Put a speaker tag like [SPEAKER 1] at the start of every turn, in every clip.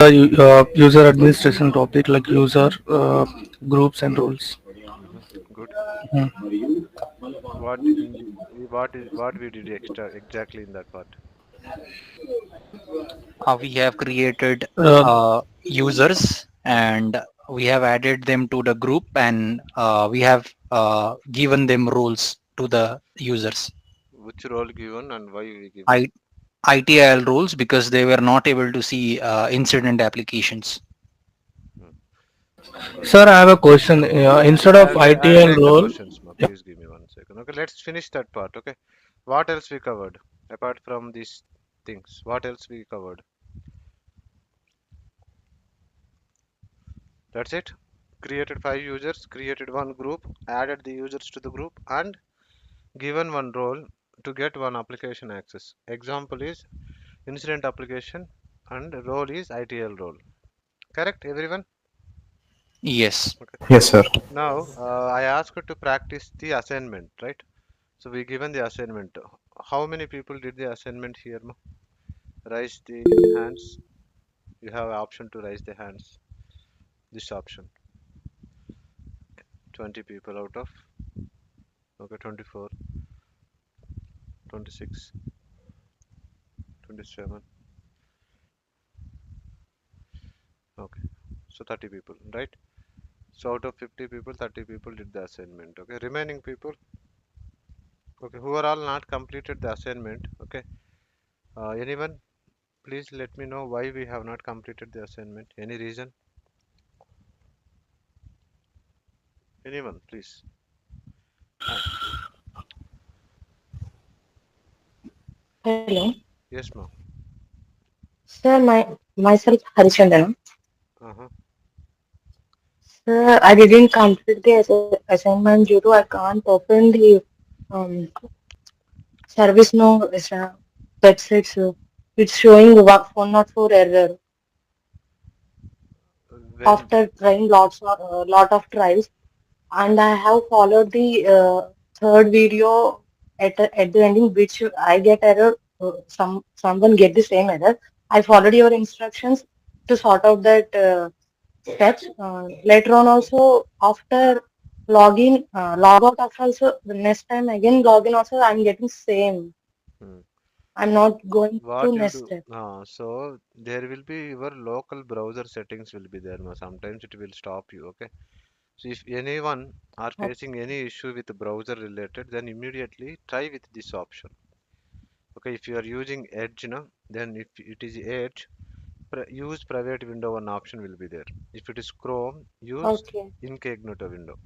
[SPEAKER 1] User administration topic like user groups and roles.
[SPEAKER 2] Good.
[SPEAKER 1] Hmm.
[SPEAKER 2] What we did extra exactly in that part?
[SPEAKER 3] We have created
[SPEAKER 1] Uh,
[SPEAKER 3] users and we have added them to the group, and we have given them roles to the users.
[SPEAKER 2] Which role given and why we given?
[SPEAKER 3] I, ITIL roles because they were not able to see incident applications.
[SPEAKER 2] Hmm.
[SPEAKER 1] Sir, I have a question. Instead of
[SPEAKER 2] I'll
[SPEAKER 1] ITL
[SPEAKER 2] take the
[SPEAKER 1] role,
[SPEAKER 2] questions, ma.
[SPEAKER 1] yeah.
[SPEAKER 2] Please give me 1 second. Okay, let's finish that part. Okay, what else we covered apart from these things? What else we covered? That's it. Created 5 users, created one group, added the users to the group, and given one role to get one application access. Example is incident application, and role is ITL role. Correct, everyone?
[SPEAKER 3] Yes.
[SPEAKER 2] Okay.
[SPEAKER 4] Yes, sir.
[SPEAKER 2] Now, I asked you to practice the assignment, right? So we given the assignment. How many people did the assignment here? Raise the hands. You have option to raise the hands. This option. 20 people out of, okay, 24, 26, 27. Okay, so 30 people, right? So out of 50 people, 30 people did the assignment. Okay, remaining people, okay, who are all not completed the assignment. Okay, anyone, please let me know why we have not completed the assignment. Any reason? Anyone, please. Hi.
[SPEAKER 5] Hello.
[SPEAKER 2] Yes, ma'am.
[SPEAKER 5] Sir, myself Harichandana.
[SPEAKER 2] Uh-huh.
[SPEAKER 5] Sir, I didn't complete the assignment due to I can't open the um, ServiceNow website. So it's showing 104 error.
[SPEAKER 2] When
[SPEAKER 5] After trying lot of tries, and I have followed the third video at the ending, which I get error. Someone get the same error. I followed your instructions to sort out that steps. Later on, also after log out of also the next time again login also I'm getting same.
[SPEAKER 2] hmm,
[SPEAKER 5] I'm not going to
[SPEAKER 2] what you
[SPEAKER 5] next
[SPEAKER 2] do?
[SPEAKER 5] step.
[SPEAKER 2] So there will be your local browser settings will be there. Ma'am. Sometimes it will stop you. Okay. So if anyone are facing any issue with the browser related, then immediately try with this option. Okay, if you are using Edge, no, then if it is Edge, use private window one option will be there. If it is Chrome, use
[SPEAKER 5] Okay,
[SPEAKER 2] incognito window.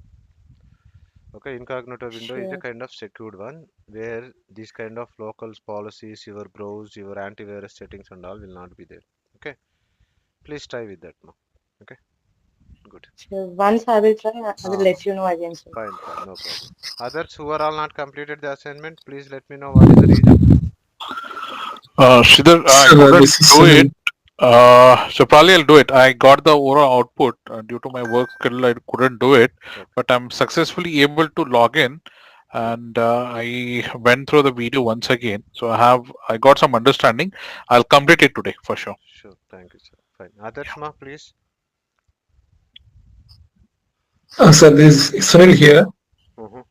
[SPEAKER 2] Okay, incognito window is a
[SPEAKER 5] sure.
[SPEAKER 2] kind of secured one where these kind of local policies, your browse, your antivirus settings and all will not be there. Okay, please try with that, ma. Okay, good.
[SPEAKER 5] Sure. Once I will try, I will
[SPEAKER 2] Uh-huh.
[SPEAKER 5] let you know again, sir.
[SPEAKER 2] Fine, fine, no problem. Others who are all not completed the assignment, please let me know what is the reason.
[SPEAKER 4] Sridhar, I
[SPEAKER 6] Sir,
[SPEAKER 4] couldn't
[SPEAKER 6] this is
[SPEAKER 4] do it.
[SPEAKER 6] Sunil.
[SPEAKER 4] So probably I'll do it. I got the overall output due to my work schedule. I couldn't do it,
[SPEAKER 2] Okay,
[SPEAKER 4] but I'm successfully able to log in,
[SPEAKER 2] good.
[SPEAKER 4] and I went through the video once again. So I got some understanding. I'll complete it today for sure.
[SPEAKER 2] Sure, thank you, sir. Fine. Others, ma, please.
[SPEAKER 6] Sir, this is Sunil here.
[SPEAKER 2] Mm-hmm.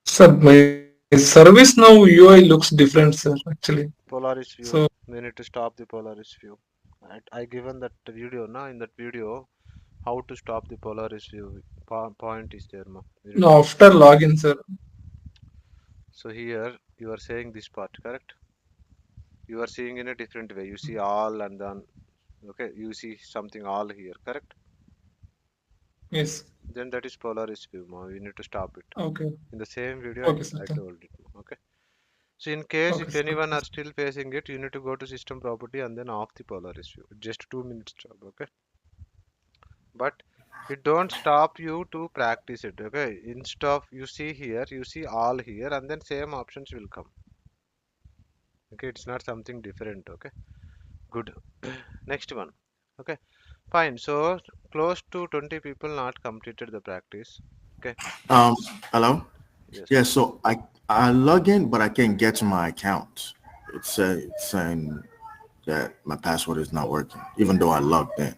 [SPEAKER 6] Sir, my ServiceNow UI looks different, sir, actually.
[SPEAKER 2] Polaris
[SPEAKER 6] So,
[SPEAKER 2] view. We need to stop the Polaris view. I given that video, na, in that video, how to stop the Polaris view. Point is there, ma. You need to
[SPEAKER 6] no,
[SPEAKER 2] go.
[SPEAKER 6] after login, sir.
[SPEAKER 2] So here you are saying this part, correct? You are seeing in a different way. You see all and then, okay, you see something all here, correct?
[SPEAKER 6] Yes.
[SPEAKER 2] Then that is Polaris view, ma. We need to stop it.
[SPEAKER 6] Okay.
[SPEAKER 2] In the same video,
[SPEAKER 6] Okay, sir.
[SPEAKER 2] I told it, ma. Okay. So in case
[SPEAKER 6] Okay,
[SPEAKER 2] if
[SPEAKER 6] sir. Okay,
[SPEAKER 2] anyone
[SPEAKER 6] sir.
[SPEAKER 2] are still facing it, you need to go to system property and then off the Polaris view. Just 2 minutes job, okay? But it don't stop you to practice it, okay? Instead of you see here, you see all here, and then same options will come. Okay, it's not something different, okay? Good. Next one. Okay, fine. So close to 20 people not completed the practice. Okay,
[SPEAKER 7] Um, Hello?
[SPEAKER 2] yes.
[SPEAKER 7] Yeah, so I log in, but I can't get to my account. It's saying that my password is not working, even though I logged in.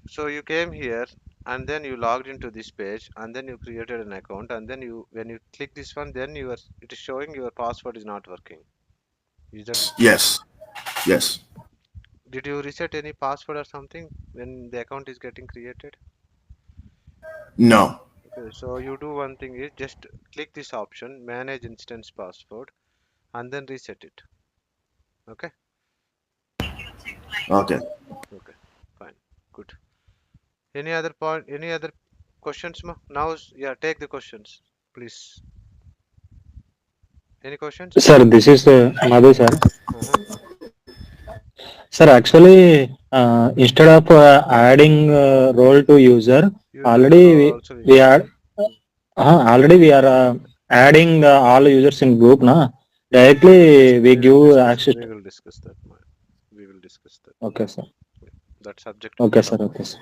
[SPEAKER 2] So you came here and then you logged into this page and then you created an account and then you when you click this one then it is showing your password is not working. Is that
[SPEAKER 7] Yes, yes.
[SPEAKER 2] did you reset any password or something when the account is getting created?
[SPEAKER 7] No.
[SPEAKER 2] Okay, so you do one thing is just click this option manage instance password and then reset it. Okay?
[SPEAKER 7] Okay.
[SPEAKER 2] Okay, fine. Good. Any other point, any other questions, ma? Now, yeah, take the questions, please. Any questions?
[SPEAKER 8] Sir, this is Madhu, sir.
[SPEAKER 2] Uh-huh.
[SPEAKER 8] Sir, actually, instead of adding role to user,
[SPEAKER 2] User
[SPEAKER 8] already
[SPEAKER 2] role
[SPEAKER 8] we,
[SPEAKER 2] also we
[SPEAKER 8] we
[SPEAKER 2] need.
[SPEAKER 8] are already we are adding all users in group, na? Directly we
[SPEAKER 2] We will
[SPEAKER 8] give
[SPEAKER 2] discuss.
[SPEAKER 8] access.
[SPEAKER 2] We will discuss that. We will discuss that.
[SPEAKER 8] Okay, sir.
[SPEAKER 2] That's subject to
[SPEAKER 8] Okay,
[SPEAKER 2] code
[SPEAKER 8] sir. Okay,
[SPEAKER 2] updates.
[SPEAKER 8] sir.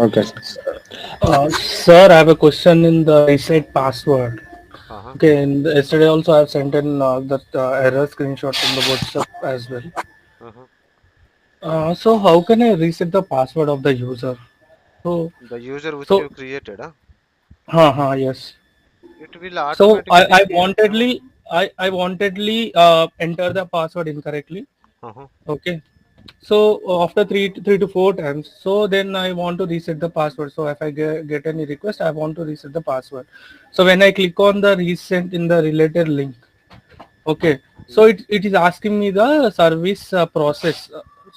[SPEAKER 8] Okay, sir.
[SPEAKER 1] Sir, I have a question in the reset password.
[SPEAKER 2] Uh-huh.
[SPEAKER 1] Okay, and yesterday also I have sent in that error screenshot in the WhatsApp as well.
[SPEAKER 2] Uh-huh.
[SPEAKER 1] So how can I reset the password of the user? So,
[SPEAKER 2] The user which
[SPEAKER 1] so,
[SPEAKER 2] you created, huh?
[SPEAKER 1] yes.
[SPEAKER 2] It will
[SPEAKER 1] So
[SPEAKER 2] automatically see. Uh-huh.
[SPEAKER 1] I wantedly enter the password incorrectly.
[SPEAKER 2] Uh-huh.
[SPEAKER 1] Okay. So after three to four times, so then I want to reset the password. So if I get any request, I want to reset the password. So when I click on the recent in the related link, okay. So
[SPEAKER 2] Hmm.
[SPEAKER 1] it is asking me the service process.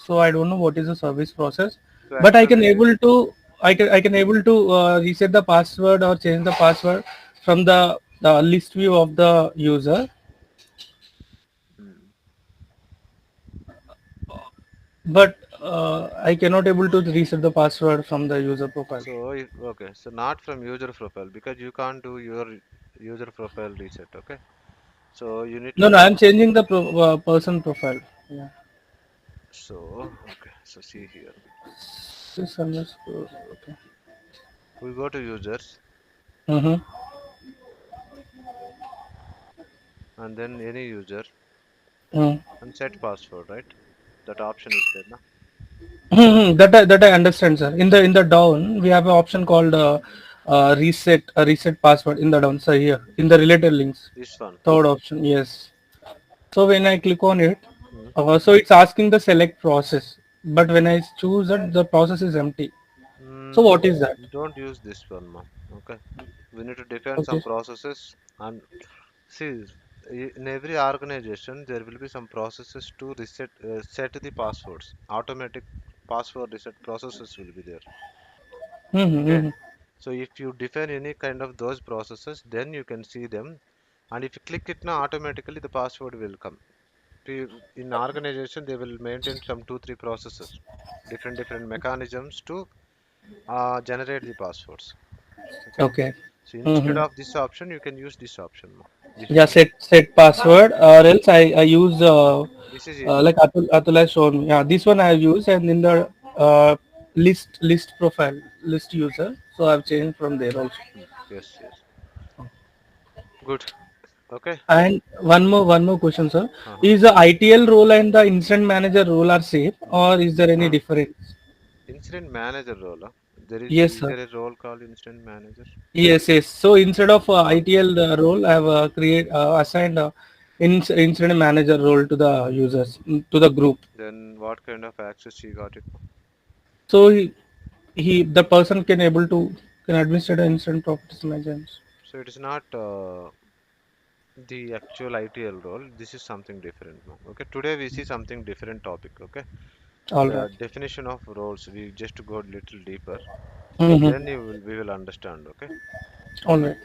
[SPEAKER 1] So I don't know what is the service process,
[SPEAKER 2] So
[SPEAKER 1] but I can
[SPEAKER 2] actually,
[SPEAKER 1] able to I can able to reset the password or change the password from the list view of the user,
[SPEAKER 2] hmm.
[SPEAKER 1] but I cannot able to reset the password from the user profile.
[SPEAKER 2] So if okay, so not from user profile because you can't do your user profile reset. Okay. So you need to
[SPEAKER 1] No,
[SPEAKER 2] go.
[SPEAKER 1] I'm changing the person profile. Yeah.
[SPEAKER 2] So okay. So see here.
[SPEAKER 1] This underscore. Okay.
[SPEAKER 2] We go to users
[SPEAKER 1] Mm-hmm.
[SPEAKER 2] and then any user
[SPEAKER 1] Mm.
[SPEAKER 2] and set password, right? That option is there, na?
[SPEAKER 1] That I understand, sir. In the down, we have an option called reset password in the down. So here in the related links,
[SPEAKER 2] This one.
[SPEAKER 1] third option, yes. So when I click on it,
[SPEAKER 2] Hmm.
[SPEAKER 1] so it's asking the select process. But when I choose it, the process is empty. So what is that?
[SPEAKER 2] Don't use this one, ma. Okay. We need to define some
[SPEAKER 1] Okay.
[SPEAKER 2] processes and see in every organization there will be some processes to reset set the passwords. Automatic password reset processes will be there.
[SPEAKER 1] Mm-hmm,
[SPEAKER 2] Okay.
[SPEAKER 1] mm-hmm.
[SPEAKER 2] So if you define any kind of those processes, then you can see them. And if you click it now, automatically the password will come. In organization, they will maintain some two, three processes, different mechanisms to generate the passwords. Okay.
[SPEAKER 1] Okay.
[SPEAKER 2] So instead
[SPEAKER 1] Mm-hmm.
[SPEAKER 2] of this option, you can use this option. This
[SPEAKER 1] Yeah,
[SPEAKER 2] is
[SPEAKER 1] set password, or else I use
[SPEAKER 2] this is easy.
[SPEAKER 1] like Atul has shown me. Yeah, this one I have used, and in the list profile list user, so I've changed from there also.
[SPEAKER 2] Yes, yes. Good. Okay.
[SPEAKER 1] And one more question, sir.
[SPEAKER 2] Uh-huh.
[SPEAKER 1] Is the ITL role and the incident manager role are same, or is there any difference?
[SPEAKER 2] Incident manager role. Huh?
[SPEAKER 1] Yes,
[SPEAKER 2] Is
[SPEAKER 1] sir.
[SPEAKER 2] there a role called incident manager?
[SPEAKER 1] Yes, yes. So instead of
[SPEAKER 2] One.
[SPEAKER 1] ITL role, I have assigned incident manager role to the users, to the group.
[SPEAKER 2] Then what kind of access you got it?
[SPEAKER 1] So the person can able to can administer the incident properties management.
[SPEAKER 2] So it is not the actual ITL role. This is something different. No? Okay. Today we see something different topic. Okay.
[SPEAKER 1] All right.
[SPEAKER 2] The definition of roles. We just go a little deeper.
[SPEAKER 1] Mm-hmm.
[SPEAKER 2] Then we will understand. Okay.
[SPEAKER 1] All right.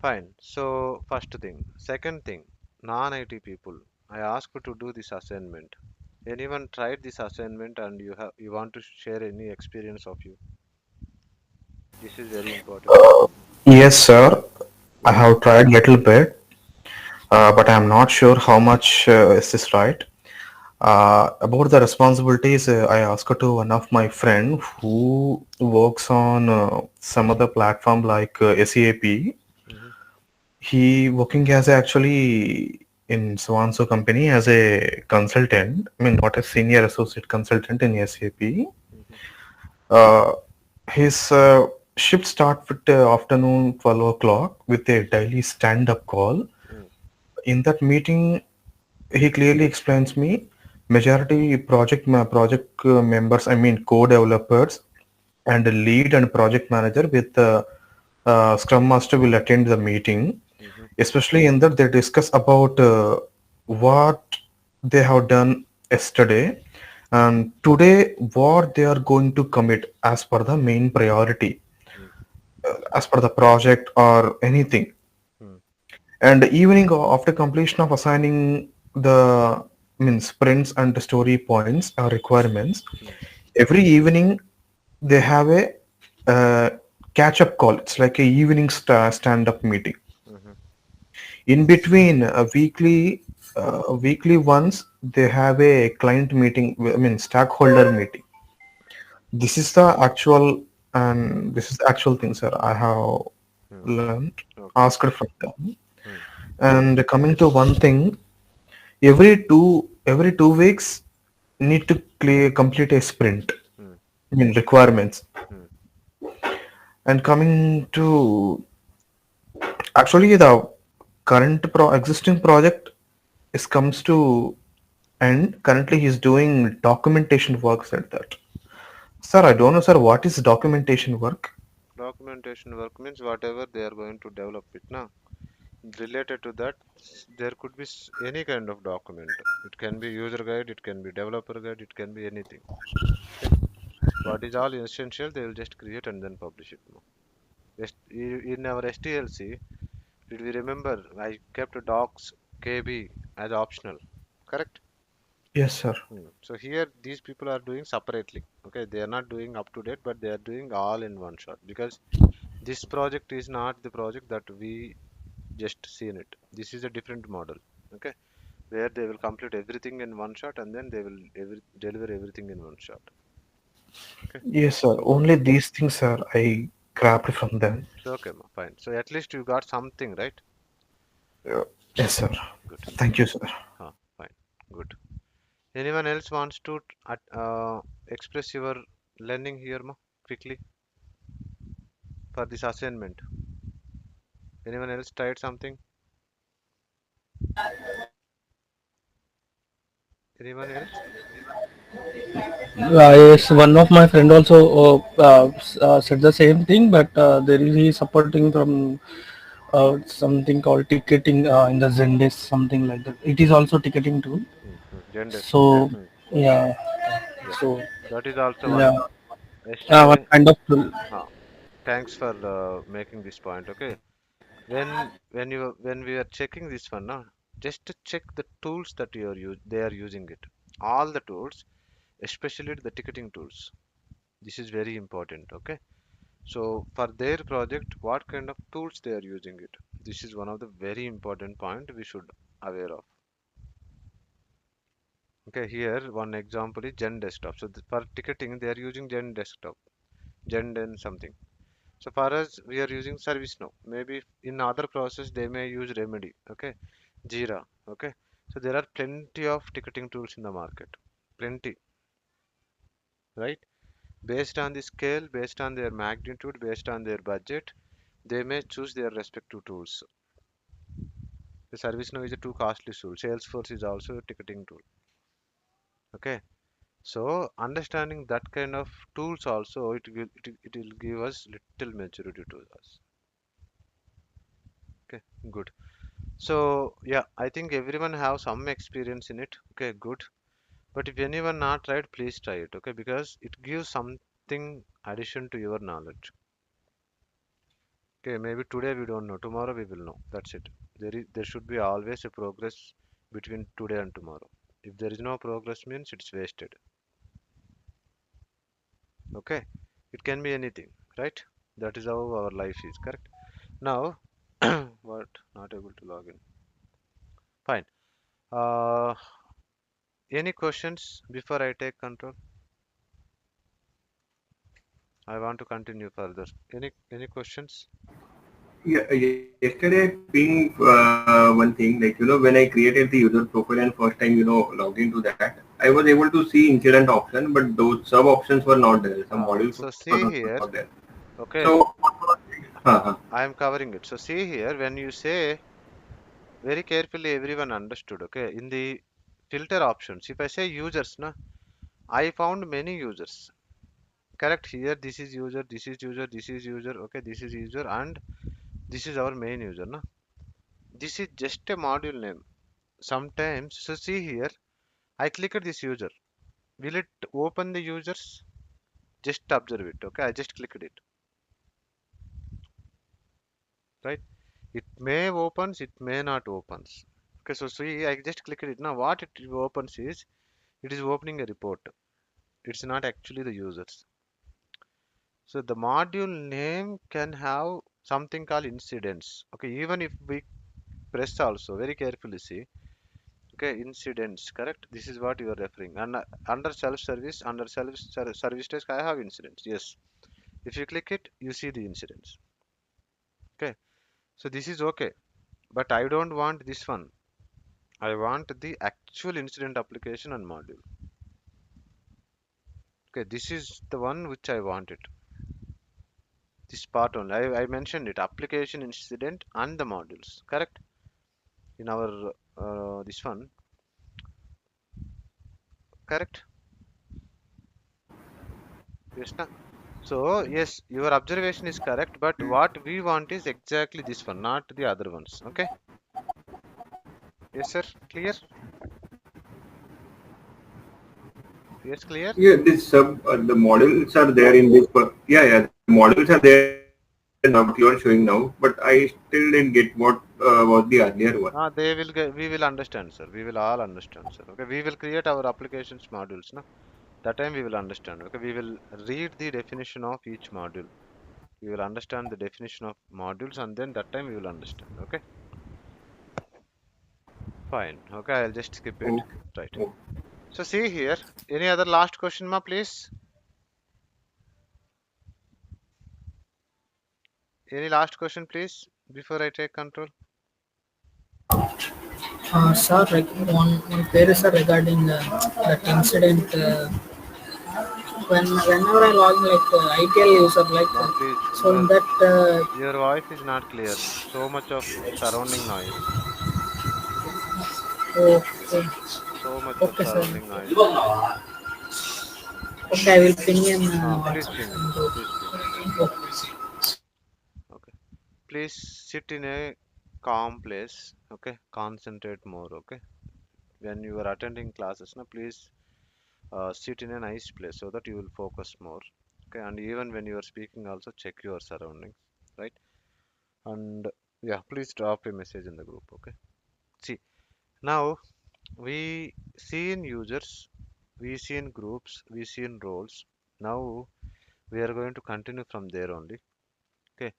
[SPEAKER 2] Fine. So first thing. Second thing. Non-IT people. I asked you to do this assignment. Anyone tried this assignment and you want to share any experience of you? This is very important.
[SPEAKER 6] Yes, sir. I
[SPEAKER 2] Go ahead.
[SPEAKER 6] have tried little bit, but I'm not sure how much is this right. About the responsibilities, I asked to one of my friend who works on some other platform like SAP.
[SPEAKER 2] Hmm.
[SPEAKER 6] He working as actually in so company as a consultant. I mean, not a senior associate consultant in SAP.
[SPEAKER 2] Mhm.
[SPEAKER 6] Uh, his shift start with afternoon 12 o'clock with a daily stand-up call.
[SPEAKER 2] Mm,
[SPEAKER 6] In that meeting, he clearly explains me majority project members, I mean co-developers and the lead and project manager with Scrum Master will attend the meeting.
[SPEAKER 2] mhm,
[SPEAKER 6] Especially in that they discuss about what they have done yesterday and today what they are going to commit as per the main priority,
[SPEAKER 2] mm,
[SPEAKER 6] as per the project or anything.
[SPEAKER 2] mm,
[SPEAKER 6] And evening after completion of assigning the means sprints and the story points or requirements,
[SPEAKER 2] mm,
[SPEAKER 6] every evening they have a catch up call. It's like a evening stand up meeting.
[SPEAKER 2] mhm,
[SPEAKER 6] In between weekly once they have a client meeting, I mean stakeholder meeting. This is the actual, and this is the actual thing, sir, I have
[SPEAKER 2] mm.
[SPEAKER 6] learned,
[SPEAKER 2] Okay.
[SPEAKER 6] asked from them.
[SPEAKER 2] Mm,
[SPEAKER 6] And coming to one thing, every two weeks need to complete a sprint,
[SPEAKER 2] mm,
[SPEAKER 6] I mean requirements.
[SPEAKER 2] mm,
[SPEAKER 6] And coming to actually the current existing project is comes to end. Currently he's doing documentation works at that. Sir, I don't know, sir, what is documentation work?
[SPEAKER 2] Documentation work means whatever they are going to develop it now. Related to that, there could be any kind of document. It can be user guide, it can be developer guide, it can be anything. Okay. What is all essential, they will just create and then publish it now. In our STLC, did we remember I kept docs KB as optional, correct?
[SPEAKER 6] Yes, sir.
[SPEAKER 2] So here these people are doing separately. Okay, they are not doing up to date, but they are doing all in one shot because this project is not the project that we just seen it. This is a different model. Okay, where they will complete everything in one shot and then they will deliver everything in one shot. Okay,
[SPEAKER 6] Yes, sir. Only these things, sir, I grabbed from them.
[SPEAKER 2] so okay, fine. So at least you got something, right?
[SPEAKER 6] Yeah. Yes, sir.
[SPEAKER 2] Good.
[SPEAKER 6] Thank you, sir.
[SPEAKER 2] Fine. Good. Anyone else wants to express your learning here, ma? Quickly for this assignment. Anyone else tried something? Anyone else?
[SPEAKER 1] Yes, one of my friend also said the same thing, but there is he supporting from something called ticketing in the Zendesk, something like that. It is also ticketing tool.
[SPEAKER 2] Zendesk. Okay.
[SPEAKER 1] So yeah,
[SPEAKER 2] Yeah.
[SPEAKER 1] so
[SPEAKER 2] That is also
[SPEAKER 1] yeah,
[SPEAKER 2] one. Yesterday,
[SPEAKER 1] one kind of tool.
[SPEAKER 2] uh, thanks for making this point. Okay. When we are checking this one, just to check the tools that they are using it. All the tools, especially the ticketing tools. This is very important. Okay. So for their project, what kind of tools they are using it. This is one of the very important point we should aware of. Okay, here one example is Gen Desktop. So for ticketing, they are using Gen Desktop, Gen Den something. So for us, we are using ServiceNow. Maybe in other process, they may use Remedy. Okay, Jira. Okay, so there are plenty of ticketing tools in the market. Plenty, right? Based on the scale, based on their magnitude, based on their budget, they may choose their respective tools. The ServiceNow is a too costly tool. Salesforce is also a ticketing tool. Okay, so understanding that kind of tools also it will give us little maturity to us. Okay, good. So yeah, I think everyone have some experience in it. Okay, good. But if anyone not tried, please try it. Okay, because it gives something addition to your knowledge. Okay, maybe today we don't know, tomorrow we will know. That's it. There should be always a progress between today and tomorrow. If there is no progress, means it's wasted. Okay, it can be anything, right? That is how our life is. Correct. Now, what? Not able to log in. Fine. Uh, any questions before I take control? I want to continue further. Any questions?
[SPEAKER 9] Yeah, yesterday I pinged one thing, like, when I created the user profile and first time, logged into that, I was able to see incident option, but those sub options were not there. Some modules
[SPEAKER 2] So
[SPEAKER 9] were
[SPEAKER 2] see here,
[SPEAKER 9] not there.
[SPEAKER 2] okay,
[SPEAKER 9] So, uh,
[SPEAKER 2] I am covering it. So see here, when you say very carefully, everyone understood, okay, in the filter options, if I say users, na, I found many users. Correct, here this is user, this is user, this is user, okay, this is user, and this is our main user, na. This is just a module name. Sometimes, so see here, I clicked this user. Will it open the users? Just observe it, okay, I just clicked it, right? It may opens, it may not opens. Okay, so see, I just clicked it. Now what it opens is, it is opening a report. It's not actually the users. So the module name can have something called incidents. Okay, even if we press also, very carefully see. Okay, incidents, correct? This is what you are referring. And under self-service, under service desk, I have incidents. Yes. If you click it, you see the incidents. Okay, so this is okay. But I don't want this one. I want the actual incident application and module. Okay, this is the one which I wanted. This part only. I mentioned it. Application, incident, and the modules. Correct? In our this one. Correct? Yes, na? So yes, your observation is correct. But what we want is exactly this one, not the other ones. Okay? Yes, sir. Clear? Yes, clear?
[SPEAKER 9] yeah, the models are there in this, yeah, the models are there in this what you are showing now, but I still didn't get what was the earlier one.
[SPEAKER 2] They will get. We will understand, sir. We will all understand, sir. Okay? We will create our applications modules. Na? That time we will understand. Okay? We will read the definition of each module. We will understand the definition of modules, and then that time we will understand. Okay, fine. Okay, I'll just skip it.
[SPEAKER 9] Okay.
[SPEAKER 2] Right.
[SPEAKER 9] Okay.
[SPEAKER 2] So see here, any other last question, ma, please? Any last question, please, before I take control?
[SPEAKER 10] Sir, one query sir regarding that incident. Whenever I log in, like ITL user, like
[SPEAKER 2] Ma, please,
[SPEAKER 10] so in that.
[SPEAKER 2] your voice is not clear. So much of surrounding noise.
[SPEAKER 10] Okay,
[SPEAKER 2] So much of
[SPEAKER 10] okay, sir.
[SPEAKER 2] surrounding noise.
[SPEAKER 10] Okay, I will ping in
[SPEAKER 2] Please
[SPEAKER 10] WhatsApp.
[SPEAKER 2] ping. Please ping.
[SPEAKER 10] Okay.
[SPEAKER 2] Okay. Please sit in a calm place. Okay. Concentrate more. Okay. When you are attending classes, now please sit in a nice place so that you will focus more. Okay, and even when you are speaking also check your surroundings, right? And yeah, please drop a message in the group. Okay, see, now we see in users, we see in groups, we see in roles. Now we are going to continue from there only. Okay,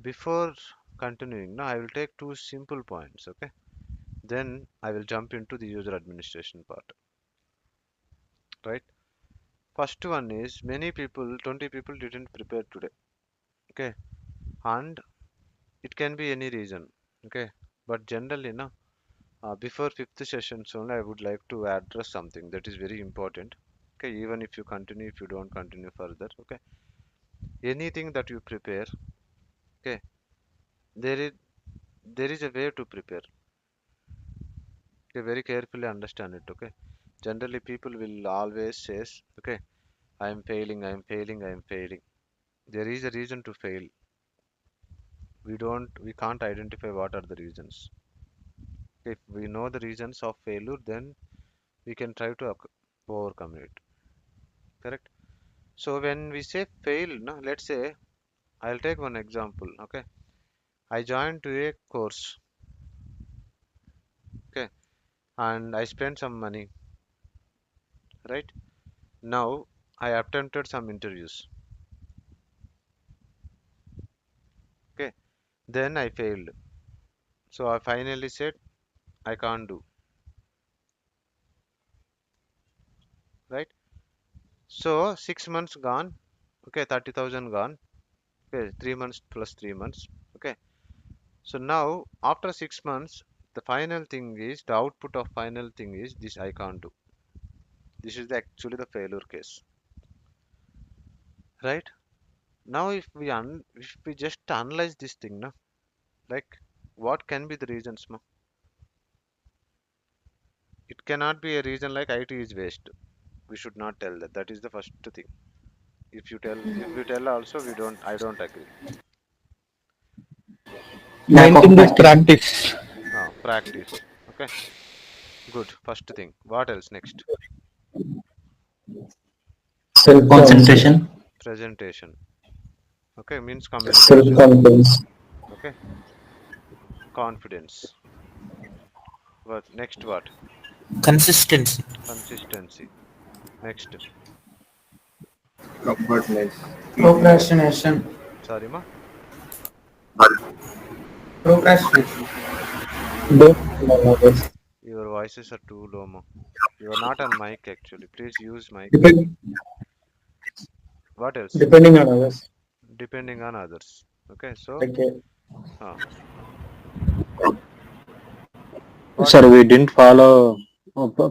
[SPEAKER 2] before continuing, now I will take two simple points. Okay, then I will jump into the user administration part, right? First one is, many people, 20 people didn't prepare today. Okay, and it can be any reason. Okay, but generally, no, before fifth sessions only, I would like to address something that is very important. Okay, even if you continue, if you don't continue further, okay, anything that you prepare, okay, there is there is a way to prepare. Okay, very carefully understand it. Okay, generally people will always says, okay, I am failing, I am failing, I am failing. There is a reason to fail. We can't identify what are the reasons. If we know the reasons of failure, then we can try to overcome it. Correct? So when we say fail, no, let's say I'll take one example. Okay, I joined to a course. Okay, and I spent some money. Right? Now I attempted some interviews. Okay, then I failed. So I finally said I can't do. Right? So 6 months gone. Okay, 30,000 gone. Okay, 3 months plus 3 months. Okay, So now after 6 months, the final thing is the output of final thing is this I can't do. This is actually the failure case, right? Now if we just analyze this thing, na, like what can be the reasons, ma? It cannot be a reason like IT is waste. We should not tell that. That is the first thing. If we tell also, I don't agree.
[SPEAKER 8] Lack
[SPEAKER 1] Main
[SPEAKER 8] of
[SPEAKER 1] thing is
[SPEAKER 8] practice.
[SPEAKER 1] practice.
[SPEAKER 2] Now practice. Okay, good. First thing. What else next?
[SPEAKER 8] Self concentration.
[SPEAKER 2] Presentation. Okay, means
[SPEAKER 8] Self
[SPEAKER 2] communication.
[SPEAKER 8] confidence.
[SPEAKER 2] Okay, confidence. What next? What?
[SPEAKER 11] Consistency.
[SPEAKER 2] Consistency. Next.
[SPEAKER 9] Comfortness.
[SPEAKER 10] Procrastination.
[SPEAKER 2] Sorry, ma.
[SPEAKER 10] Procrastination.
[SPEAKER 8] Don't know others.
[SPEAKER 2] Your voices are too low, ma. You are not on mic actually. Please use mic.
[SPEAKER 8] Depend,
[SPEAKER 2] What else?
[SPEAKER 8] depending on others.
[SPEAKER 2] Depending on others. Okay, so
[SPEAKER 8] Like,
[SPEAKER 2] uh, what
[SPEAKER 8] sir,
[SPEAKER 2] else?
[SPEAKER 8] we didn't follow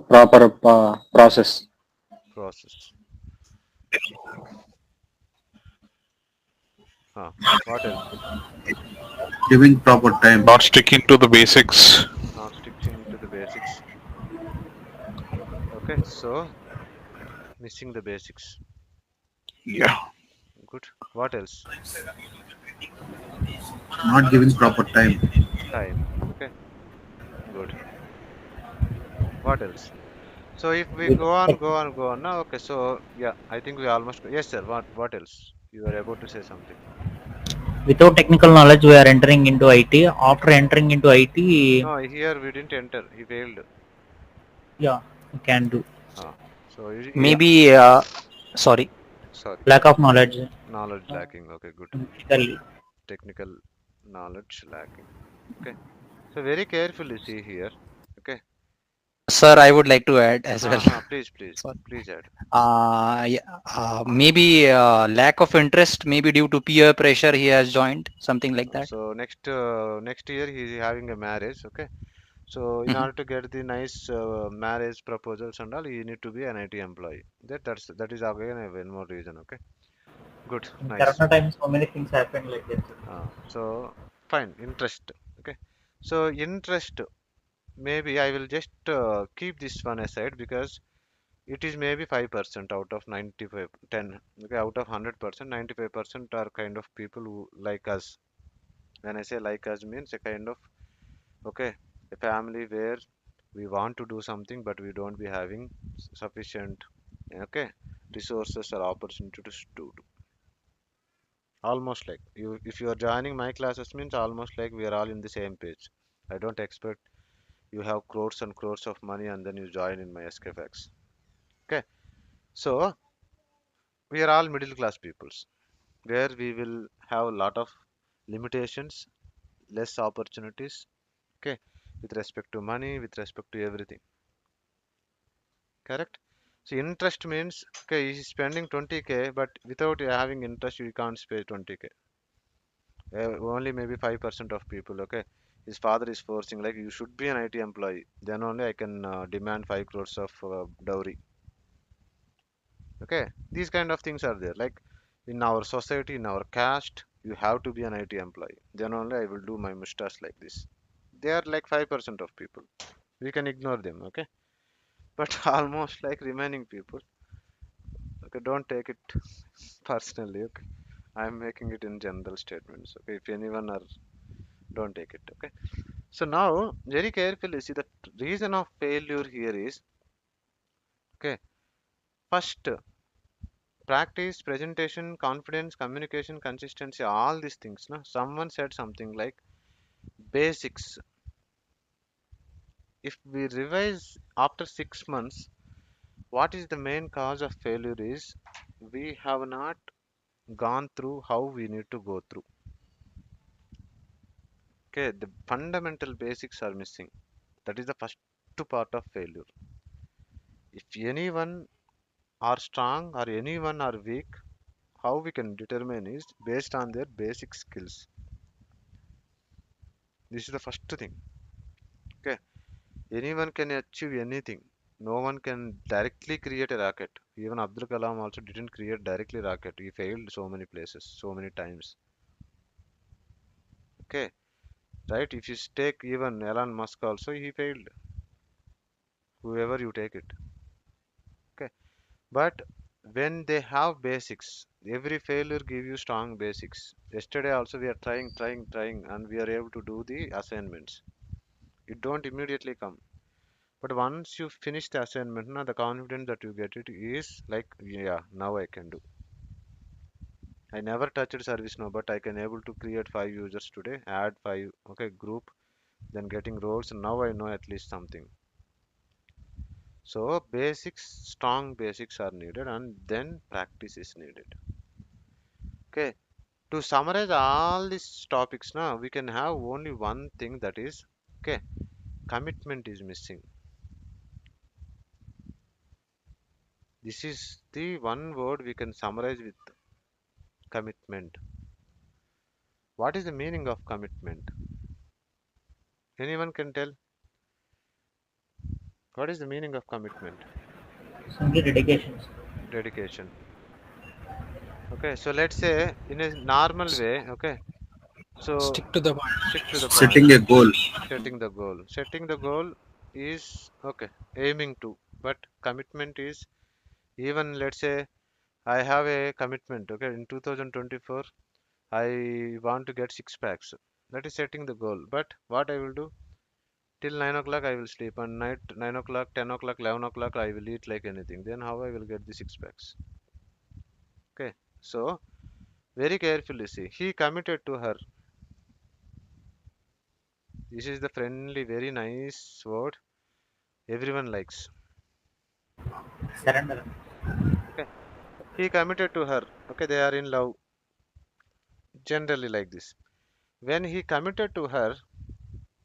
[SPEAKER 8] proper process.
[SPEAKER 2] Process. What else?
[SPEAKER 7] Giving proper time.
[SPEAKER 4] Not sticking to the basics.
[SPEAKER 2] Not sticking to the basics. Okay, so missing the basics.
[SPEAKER 4] Yeah.
[SPEAKER 2] Good. What else?
[SPEAKER 7] Not giving proper time.
[SPEAKER 2] Time. Okay, good. What else? So if we
[SPEAKER 8] With,
[SPEAKER 2] go on now, okay, so yeah, I think we almost yes, sir. What else? You are about to say something.
[SPEAKER 11] Without technical knowledge, we are entering into IT. After entering into IT,
[SPEAKER 2] No, here we didn't enter. He failed.
[SPEAKER 11] yeah, we can do.
[SPEAKER 2] Ah, so
[SPEAKER 11] Maybe, sorry,
[SPEAKER 2] sorry,
[SPEAKER 11] lack of knowledge.
[SPEAKER 2] knowledge
[SPEAKER 11] Uh,
[SPEAKER 2] lacking. Okay, good.
[SPEAKER 11] technically.
[SPEAKER 2] Technical knowledge lacking. Okay, so very carefully see here. Okay.
[SPEAKER 3] Sir, I would like to add as well.
[SPEAKER 2] Please,
[SPEAKER 3] Sorry.
[SPEAKER 2] please add.
[SPEAKER 3] Yeah, maybe lack of interest, maybe due to peer pressure, he has joined something like that.
[SPEAKER 2] So next year he is having a marriage. Okay. So in
[SPEAKER 3] Mhm.
[SPEAKER 2] order to get the nice marriage proposals and all, you need to be an IT employee. That is again one more reason. Okay, good,
[SPEAKER 11] In
[SPEAKER 2] nice.
[SPEAKER 11] Corona time, so many things happen like that.
[SPEAKER 2] So fine, interest. Okay, so interest. Maybe I will just keep this one aside because it is maybe 5% out of 95, 10. Okay, out of 100%, 95% are kind of people who like us. When I say like us means a kind of okay, a family where we want to do something but we don't be having sufficient okay resources or opportunities to do. Almost like you if you are joining my classes means almost like we are all in the same page. I don't expect you have crores and crores of money and then you join in my SKFacts. Okay, so we are all middle class peoples where we will have a lot of limitations, less opportunities, okay, with respect to money, with respect to everything. Correct? So interest means okay, he's spending 20k, but without having interest, you can't spend 20k. Only maybe 5% of people. Okay, his father is forcing like you should be an IT employee. Then only I can demand 5 crores of dowry. Okay, these kind of things are there. Like in our society, in our caste, you have to be an IT employee. Then only I will do my mustache like this. They are like 5% of people. We can ignore them. Okay, but almost like remaining people. Okay, don't take it personally. Okay, I'm making it in general statements. Okay, if anyone are don't take it. Okay, so now very carefully see the reason of failure here is okay. First, practice, presentation, confidence, communication, consistency, all these things. No, someone said something like basics. If we revise after 6 months, what is the main cause of failure is we have not gone through how we need to go through. Okay, the fundamental basics are missing. That is the first part of failure. If anyone are strong or anyone are weak, how we can determine is based on their basic skills. This is the first thing. Okay, anyone can achieve anything. No one can directly create a rocket. Even Abdul Kalam also didn't create directly rocket. He failed so many places, so many times. Okay, right? If you take even Elon Musk also, he failed. Whoever you take it. Okay, but when they have basics, every failure give you strong basics. Yesterday also we are trying, and we are able to do the assignments. It don't immediately come. But once you finish the assignment, now the confidence that you get it is like, yeah, now I can do. I never touched ServiceNow, but I can able to create 5 users today, add five, okay, group, then getting roles. And now I know at least something. So basics, strong basics are needed, and then practice is needed. Okay. To summarize all these topics now, we can have only one thing, that is, okay, commitment is missing. This is the one word we can summarize with commitment. What is the meaning of commitment? Anyone can tell? What is the meaning of commitment?
[SPEAKER 11] Simply dedication.
[SPEAKER 2] Dedication. Okay, so let's say in a normal way, okay, so
[SPEAKER 10] Stick to the point.
[SPEAKER 2] stick to the point.
[SPEAKER 7] Setting a goal.
[SPEAKER 2] Setting the goal. Setting the goal is okay, aiming to, but commitment is, even let's say I have a commitment, okay, in 2024 I want to get six packs. That is setting the goal. But what I will do, till 9 o'clock I will sleep, and night 9 o'clock, 10 o'clock, 11 o'clock I will eat like anything. Then how I will get the six packs? Okay, so very carefully see. He committed to her. This is the friendly, very nice word everyone likes.
[SPEAKER 11] Surrender.
[SPEAKER 2] Okay, he committed to her. Okay, they are in love. Generally like this. When he committed to her,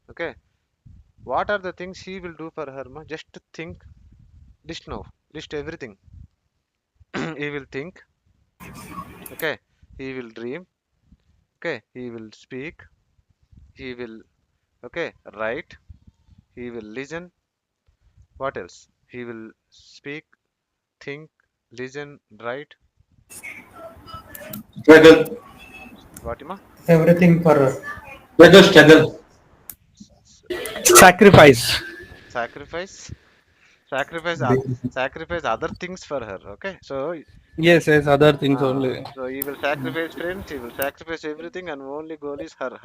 [SPEAKER 2] okay, what are the things he will do for her? Ma? Just think, list now, list everything. He will think, okay, he will dream, okay, he will speak, he will, okay, write, he will listen. What else? He will speak, think, listen, write.
[SPEAKER 12] Struggle.
[SPEAKER 2] What, Ima?
[SPEAKER 12] Everything for struggle, struggle.
[SPEAKER 1] Sacrifice.
[SPEAKER 2] Sacrifice, sacrifice,
[SPEAKER 7] Be-
[SPEAKER 2] sacrifice other things for her. Okay, so
[SPEAKER 1] Yes, yes, other things only.
[SPEAKER 2] so he will sacrifice friends, he will sacrifice everything, and only goal is her.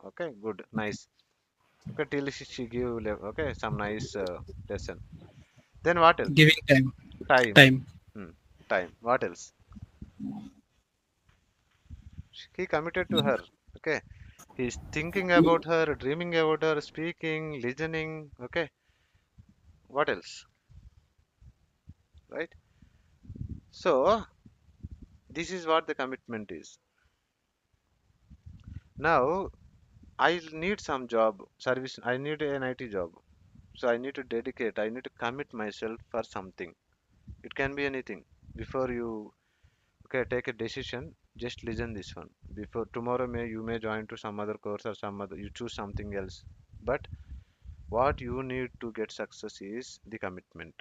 [SPEAKER 2] Okay, good, nice. Okay, till she give okay some nice lesson. Then what else?
[SPEAKER 10] Giving time.
[SPEAKER 2] Time.
[SPEAKER 10] Time.
[SPEAKER 2] Hmm. Time. What else? He committed to her. Okay. He's thinking about her, dreaming about her, speaking, listening. Okay. What else? Right? So, this is what the commitment is. Now, I need some job, service. I need an IT job. So, I need to dedicate, I need to commit myself for something. It can be anything. Before you, okay, take a decision, just listen this one. Before tomorrow, you may join to some other course or some other, you choose something else. But what you need to get success is the commitment.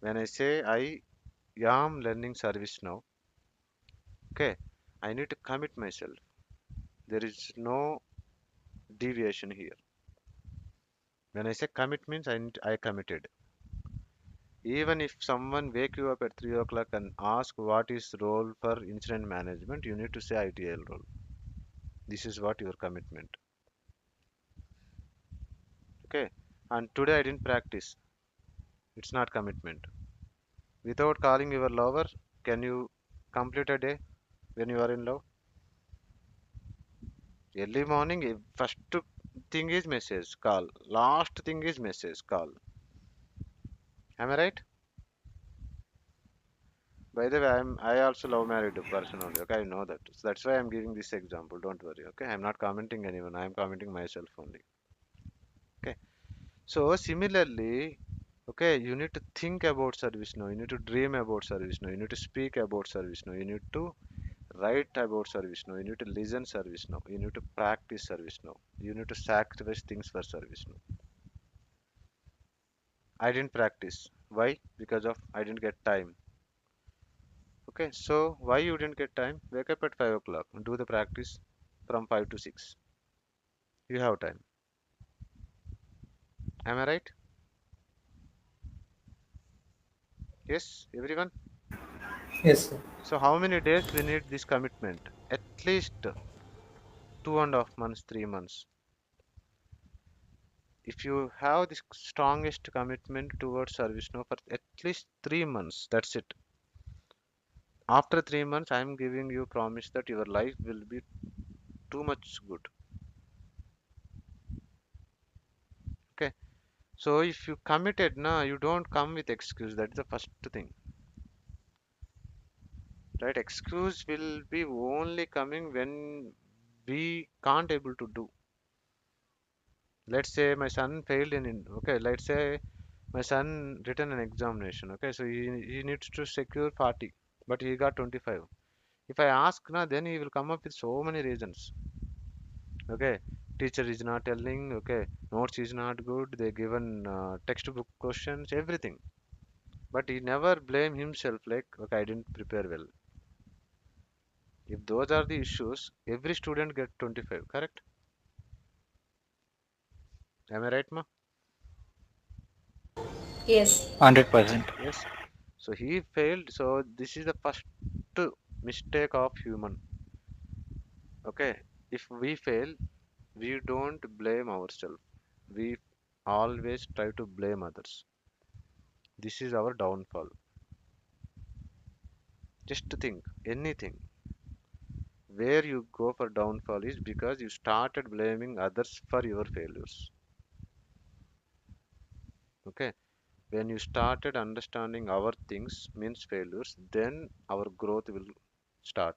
[SPEAKER 2] When I say I am learning service now, okay, I need to commit myself. There is no deviation here. When I say commit means I committed. Even if someone wake you up at 3 o'clock and ask what is role for incident management, you need to say ITL role. This is what your commitment. Okay. And today I didn't practice. It's not commitment. Without calling your lover, can you complete a day when you are in love? Early morning, first thing is message, call. Last thing is message, call. Am I right? By the way, I also love married person only. Okay, I know that. So that's why I'm giving this example. Don't worry. Okay, I'm not commenting anyone. I'm commenting myself only. Okay. So similarly, okay, you need to think about service now. You need to dream about service now. You need to speak about service now. You need to write about ServiceNow. You need to listen ServiceNow. You need to practice ServiceNow. You need to sacrifice things for ServiceNow. I didn't practice. Why? Because of I didn't get time. Okay, so why you didn't get time? Wake up at 5 o'clock and do the practice from 5 to 6. You have time. Am I right? Yes, everyone?
[SPEAKER 12] Yes, sir.
[SPEAKER 2] So how many days we need this commitment? At least 2.5 months, 3 months. If you have the strongest commitment towards ServiceNow for at least 3 months, that's it. After 3 months, I am giving you promise that your life will be too much good. Okay. So if you committed, na, you don't come with excuse. That is the first thing. Right? Excuse will be only coming when we can't able to do. Let's say my son failed okay, let's say my son written an examination. Okay, so he needs to secure 40, but he got 25. If I ask, na, then he will come up with so many reasons. Okay, teacher is not telling. Okay, notes is not good. They given textbook questions, everything. But he never blame himself like, okay, I didn't prepare well. If those are the issues, every student get 25, correct? Am I right, ma?
[SPEAKER 3] Yes. 100%.
[SPEAKER 2] Yes. So he failed. So this is the first mistake of human. Okay, if we fail, we don't blame ourselves. We always try to blame others. This is our downfall. Just think, anything where you go for downfall is because you started blaming others for your failures. Okay, when you started understanding our things means failures, then our growth will start.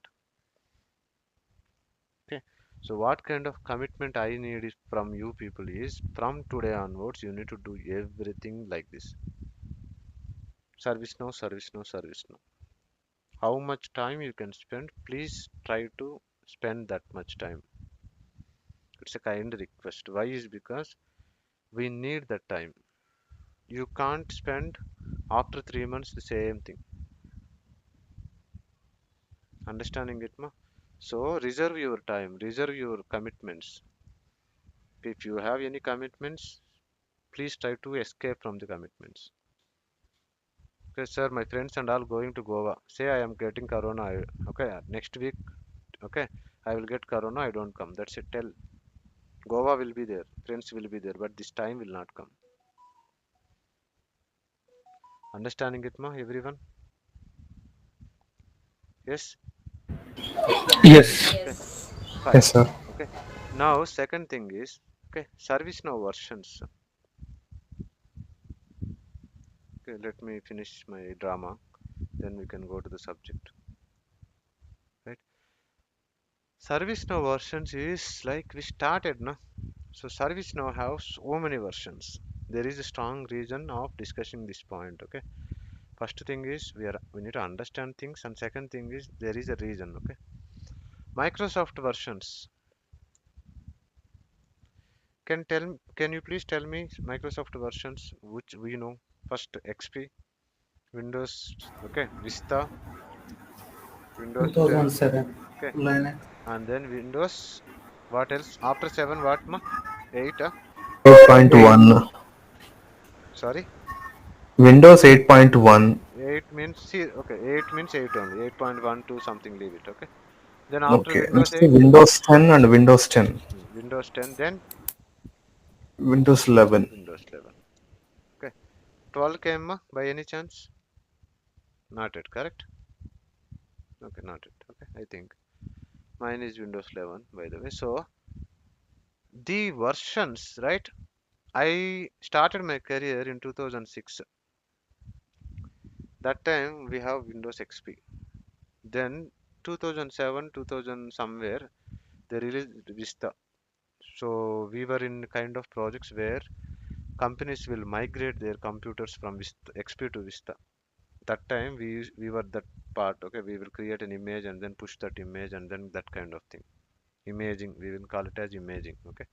[SPEAKER 2] Okay, so what kind of commitment I need is from you people is from today onwards you need to do everything like this. Service now, service now, service now. How much time you can spend, please try to spend that much time. It's a kind request. Why is because we need that time. You can't spend after 3 months the same thing. Understanding it, ma? So reserve your time, reserve your commitments. If you have any commitments, please try to escape from the commitments. Okay, sir, my friends and all going to Goa. Say I am getting corona. Okay, next week, okay, I will get corona. I don't come. That's it. Tell. Goa will be there. Friends will be there, but this time will not come. Understanding it, ma? Everyone? Yes.
[SPEAKER 1] Yes.
[SPEAKER 2] Okay. Fine.
[SPEAKER 6] Yes, sir.
[SPEAKER 2] Okay. Now, second thing is, okay, ServiceNow versions. Okay, let me finish my drama. Then we can go to the subject. Right. ServiceNow versions is like we started, no? So ServiceNow has so many versions. There is a strong reason of discussing this point. Okay. First thing is we need to understand things, and second thing is there is a reason. Okay. Microsoft versions. Can you please tell me Microsoft versions which we know? First XP, Windows, okay, Vista, Windows 10,
[SPEAKER 12] 2007.
[SPEAKER 2] okay,
[SPEAKER 12] Linux.
[SPEAKER 2] and then Windows. What else? After 7, what ma? 8,
[SPEAKER 1] 8.
[SPEAKER 6] 8.1.
[SPEAKER 2] sorry,
[SPEAKER 6] Windows 8.1.
[SPEAKER 2] 8 means see, okay, 8 means 8 only. 8.12 something, leave it, okay. Then after
[SPEAKER 6] Okay.
[SPEAKER 2] Windows
[SPEAKER 6] Next,
[SPEAKER 2] 8,
[SPEAKER 6] Windows 10 and Windows 10.
[SPEAKER 2] Windows 10, then
[SPEAKER 6] Windows 11.
[SPEAKER 2] Windows 11. Okay, 12 came ma, by any chance? Not it, correct? Okay, not it. Okay, I think mine is Windows 11 by the way. So the versions, right? I started my career in 2006. That time we have Windows XP. Then 2007, 2000 somewhere they released Vista. So we were in kind of projects where companies will migrate their computers from Vista, XP to Vista. That time we were that part. Okay, we will create an image and then push that image and then that kind of thing. Imaging, we will call it as imaging. Okay,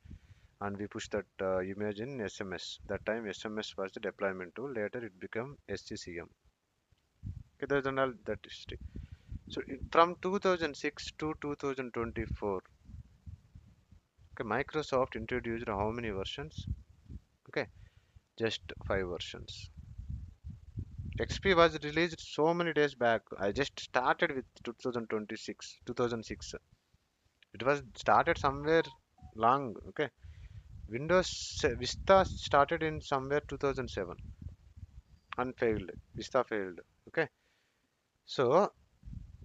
[SPEAKER 2] and we push that image in SMS. That time SMS was the deployment tool. Later it became SCCM. Okay, there's an all that history. So from 2006 to 2024, okay, Microsoft introduced how many versions? Okay, just 5 versions. XP was released so many days back. I just started with 2006. It was started somewhere long. Okay, Vista started in somewhere 2007 and failed. Vista failed. Okay, so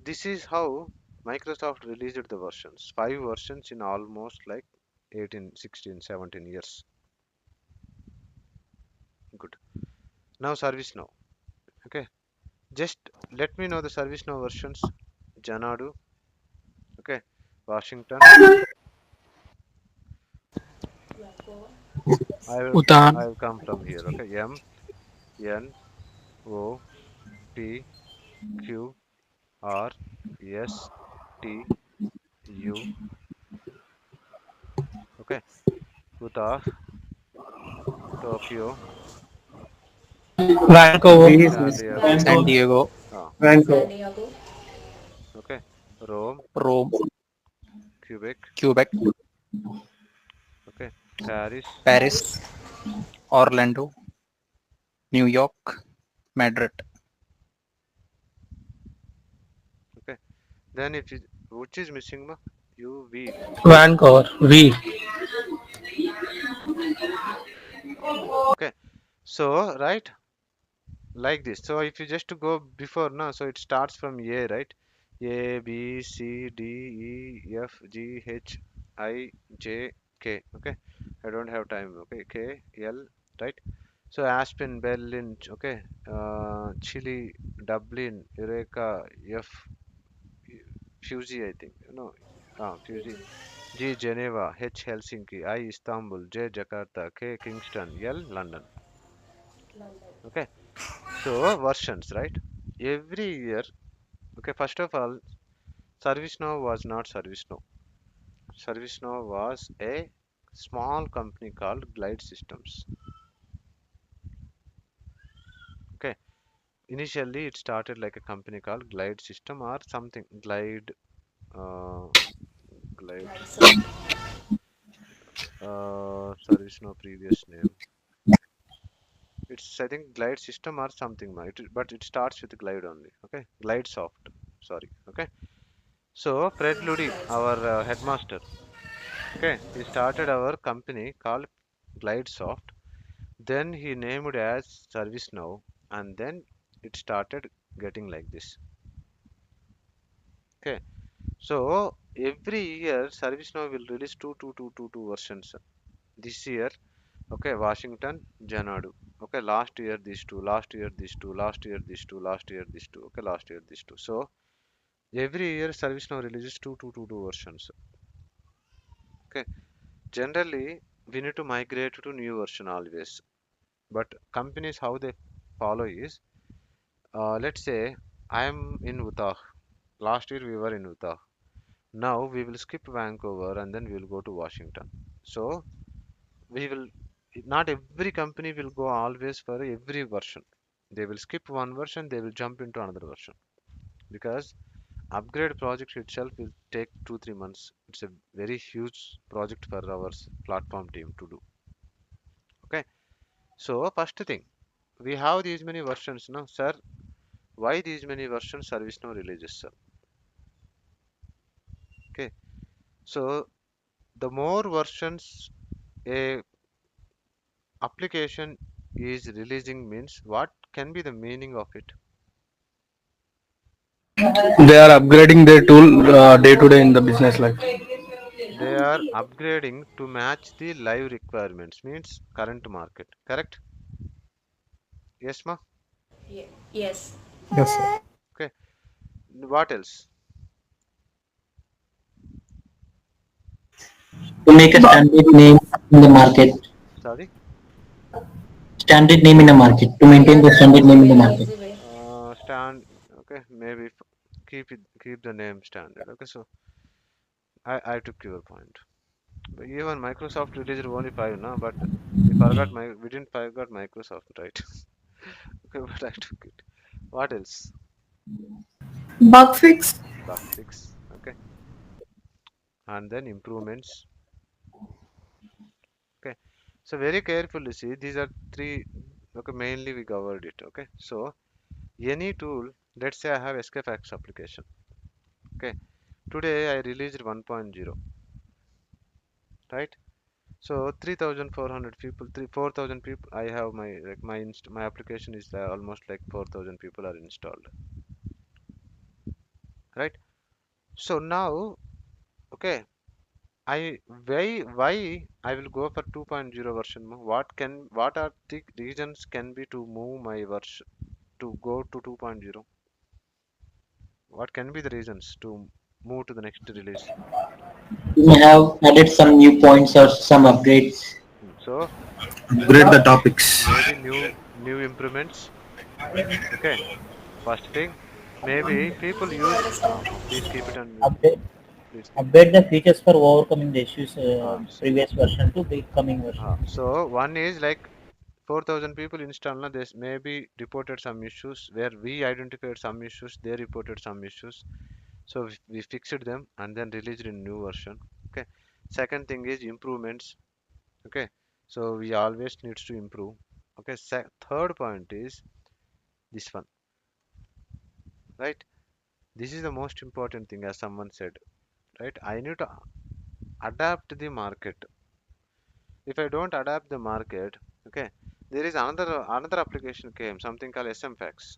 [SPEAKER 2] this is how Microsoft released the versions. 5 versions in almost like 18, 16, 17 years. Good. Now ServiceNow. Okay, just let me know the ServiceNow versions. Janadu. Okay, Washington.
[SPEAKER 1] Utan.
[SPEAKER 2] I will come from here. Okay, M N O P Q R S T U. Okay, Utah, Tokyo,
[SPEAKER 1] Vancouver.
[SPEAKER 2] San Diego.
[SPEAKER 3] San Diego,
[SPEAKER 2] Ah,
[SPEAKER 12] Vancouver.
[SPEAKER 2] okay, Rome,
[SPEAKER 3] Rome,
[SPEAKER 2] Quebec.
[SPEAKER 3] Quebec,
[SPEAKER 2] Okay, Paris.
[SPEAKER 3] Paris, Orlando, New York, Madrid.
[SPEAKER 2] Okay, then if you, which is missing, ma? U V.
[SPEAKER 1] Vancouver. V.
[SPEAKER 2] Okay, so right like this. So if you just go before now, so it starts from A, right? A B C D E F G H I J K. Okay, I don't have time. Okay, K L, right? So Aspen, Berlin, okay, Chile, Dublin, Eureka, F, Fuji, I think, Fuji, G, Geneva, H, Helsinki, I, Istanbul, J, Jakarta, K, Kingston, L, London. Okay, so versions, right? Every year, okay, first of all, ServiceNow was not ServiceNow. ServiceNow was a small company called Glide Systems. Okay, initially it started like a company called Glide System or something. Uh, Glide System. ServiceNow previous name. It's I think Glide System or something, but it starts with Glide only. Okay, Glide Soft. Sorry. Okay. So Fred Luddy, our headmaster. Okay, he started our company called Glide Soft. Then he named it as ServiceNow, and then it started getting like this. Okay, so every year ServiceNow will release two versions. This year, okay, Washington, Janadu. Okay, last year these two, last year these two, last year these two, last year these two. Okay, last year these two. So every year ServiceNow releases two versions. Okay, generally we need to migrate to new version always. But companies how they follow is, let's say I am in Utah. Last year we were in Utah. Now we will skip Vancouver and then we will go to Washington. So we will not every company will go always for every version. They will skip one version, they will jump into another version because upgrade project itself will take 2 3 months. It's a very huge project for our platform team to do. Okay, so first thing, we have these many versions now, sir. Why these many versions ServiceNow releases, sir? Okay, so the more versions a application is releasing means what can be the meaning of it?
[SPEAKER 1] They are upgrading their tool day to day in the business life.
[SPEAKER 2] They are upgrading to match the live requirements, means current market. Correct? Yes, ma?
[SPEAKER 12] Yes.
[SPEAKER 1] Yes, sir.
[SPEAKER 2] Okay. What else?
[SPEAKER 11] To make a standard name in the market.
[SPEAKER 2] Sorry?
[SPEAKER 11] Standard name in the market. To maintain the standard name in the market.
[SPEAKER 2] Uh, stand. Okay, maybe keep the name standard. Okay, so I took your point. But even Microsoft released only five, no, but we didn't forgot Microsoft, right? Okay, but I took it. What else?
[SPEAKER 10] Bug fix.
[SPEAKER 2] Bug fix. Okay, and then improvements. Okay, so very carefully see these are three. Okay, mainly we covered it. Okay, so any tool. Let's say I have SKFacts application. Okay, today I released 1.0, right? So 3,400 people, 4,000 people. I have my like my application is almost like 4,000 people are installed, right? So now, okay, why I will go for 2.0 version? What are the reasons can be to move my version to go to 2.0? What can be the reasons to move to the next release?
[SPEAKER 11] You may have added some new points or some upgrades.
[SPEAKER 2] So
[SPEAKER 7] Upgrade the topics.
[SPEAKER 2] maybe new improvements. Okay, first thing, maybe people use. Please keep it on mute.
[SPEAKER 11] Update,
[SPEAKER 2] Please keep it.
[SPEAKER 11] update the features for overcoming the issues
[SPEAKER 2] Ah,
[SPEAKER 11] previous version to the coming version.
[SPEAKER 2] so one is like 4,000 people installed. Now this maybe reported some issues where we identified some issues. They reported some issues. So we fixed them and then released in new version. Okay. Second thing is improvements. Okay. So we always needs to improve. Okay. Third point is this one, right? This is the most important thing, as someone said, right? I need to adapt the market. If I don't adapt the market, okay, there is another application came, something called SMFacts.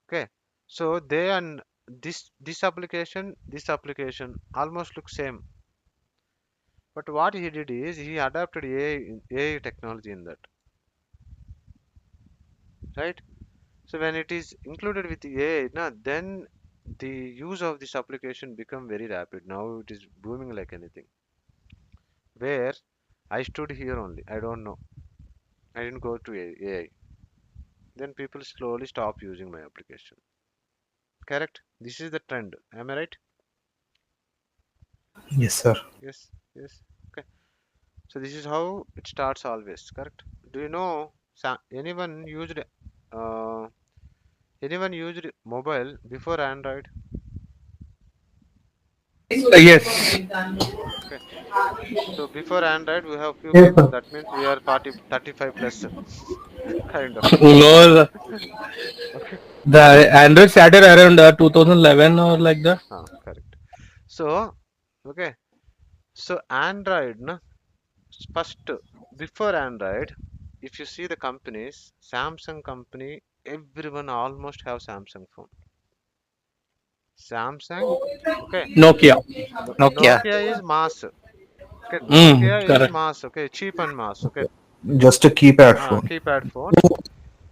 [SPEAKER 2] Okay, so they and this application almost looks same, but what he did is he adapted AI technology in that, right? So when it is included with the AI, now then the use of this application become very rapid. Now it is booming like anything. Where I stood here only, I don't know. I didn't go to AI. Then people slowly stop using my application. Correct? This is the trend. Am I right?
[SPEAKER 6] Yes, sir.
[SPEAKER 2] Yes, yes. Okay. So this is how it starts always. Correct? Do you know uh, anyone used mobile before Android?
[SPEAKER 1] Yes.
[SPEAKER 2] Okay. So before Android, we have few
[SPEAKER 8] Yes,
[SPEAKER 2] people.
[SPEAKER 8] sir.
[SPEAKER 2] That means we are 40, 35 plus, kind of.
[SPEAKER 1] No,
[SPEAKER 2] Okay.
[SPEAKER 1] the Android started around 2011 or like that.
[SPEAKER 2] Correct. So, okay. So Android, no? First, before Android, if you see the companies, Samsung company, everyone almost have Samsung phone. Samsung, okay.
[SPEAKER 1] Nokia.
[SPEAKER 3] Nokia.
[SPEAKER 2] Nokia is mass. Okay, Nokia is
[SPEAKER 1] Correct.
[SPEAKER 2] mass. Okay, cheap and mass. Okay,
[SPEAKER 6] Just a keypad phone.
[SPEAKER 2] keypad phones.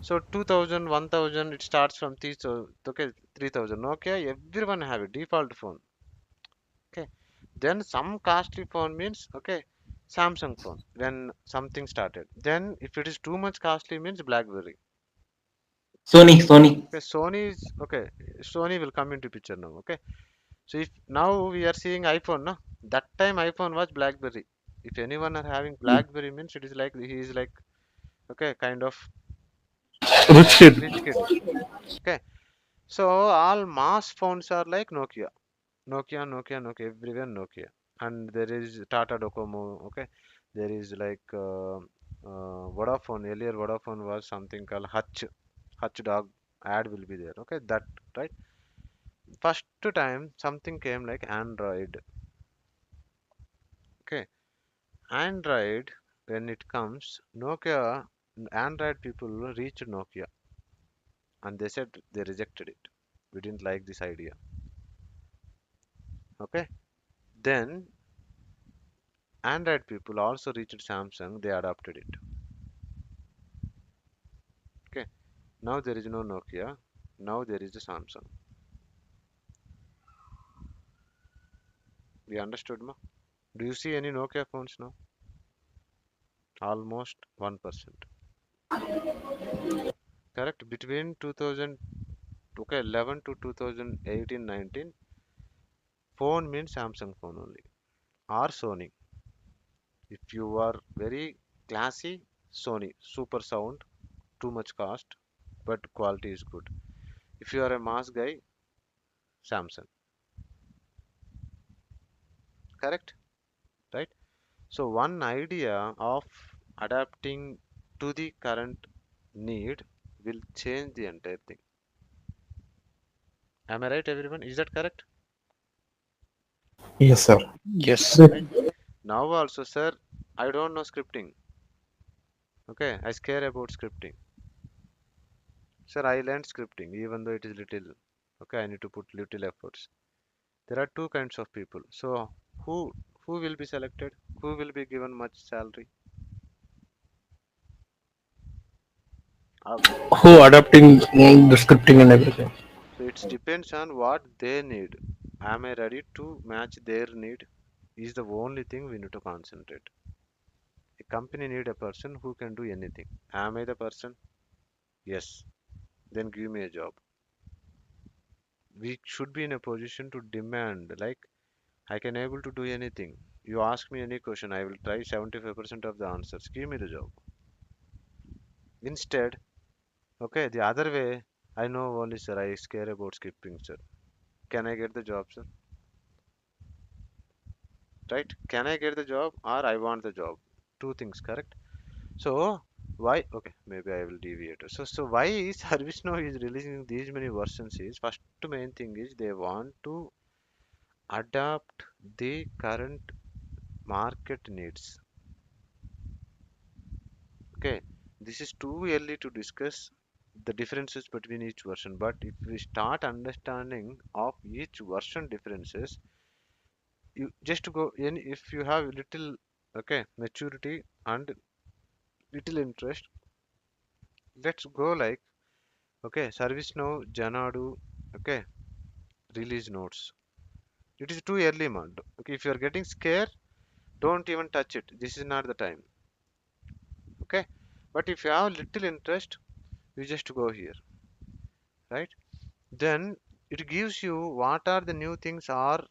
[SPEAKER 2] So 2000, 1000, it starts from okay, 3000. Nokia, everyone have a default phone. Okay, then some costly phone means okay, Samsung phone. When something started, then if it is too much costly means BlackBerry.
[SPEAKER 11] Sony.
[SPEAKER 2] Okay, Sony is okay. Sony will come into picture now. Okay, so if now we are seeing iPhone, no, that time iPhone was BlackBerry. If anyone are having BlackBerry means it is like he is like okay, kind of
[SPEAKER 1] Rich kid.
[SPEAKER 2] rich kid. Okay, so all mass phones are like Nokia, everywhere Nokia, and there is Tata Docomo. Okay, there is like Vodafone. Earlier Vodafone was something called Hutch dog ad will be there. Okay, that right. First time something came like Android. Okay, Android when it comes, Nokia, Android people reached Nokia and they said they rejected it. We didn't like this idea. Okay, then Android people also reached Samsung, they adopted it. Okay, now there is no Nokia, now there is a Samsung. We understood, ma? Do you see any Nokia phones now? Almost 1%. correct? Between 2011 to 2018-19, phone means Samsung phone only or Sony. If you are very classy, Sony, super sound, too much cost, but quality is good. If you are a mass guy, Samsung, correct? Right? So one idea of adapting to the current need will change the entire thing. Am I right, everyone? Is that correct?
[SPEAKER 6] Yes, sir.
[SPEAKER 3] Yes.
[SPEAKER 2] Right? Now also, sir, I don't know scripting. Okay, I scare about scripting. Sir, I learned scripting, even though it is little. Okay, I need to put little efforts. There are two kinds of people. So who who will be selected? Who will be given much salary? Uh,
[SPEAKER 1] Who adapting the scripting and everything.
[SPEAKER 2] so it depends on what they need. Am I ready to match their need? Is the only thing we need to concentrate. A company need a person who can do anything. Am I the person? Yes. Then give me a job. We should be in a position to demand, like, I can able to do anything. You ask me any question, I will try 75% of the answers. Give me the job. Instead, okay, the other way, I know only, sir, I scare about skipping, sir. Can I get the job, sir? Right? Can I get the job or I want the job? Two things, correct? So, why? Okay, maybe I will deviate. So why is ServiceNow is releasing these many versions is first main thing is they want to adapt the current market needs. Okay, this is too early to discuss the differences between each version, but if we start understanding of each version differences, you just go in if you have little, okay, maturity and little interest, let's go like, okay, ServiceNow, Janadu, okay, release notes. It is too early, man. Okay, if you are getting scared, don't even touch it. This is not the time. Okay, but if you have little interest, you just go here, right? Then it gives you what are the new things are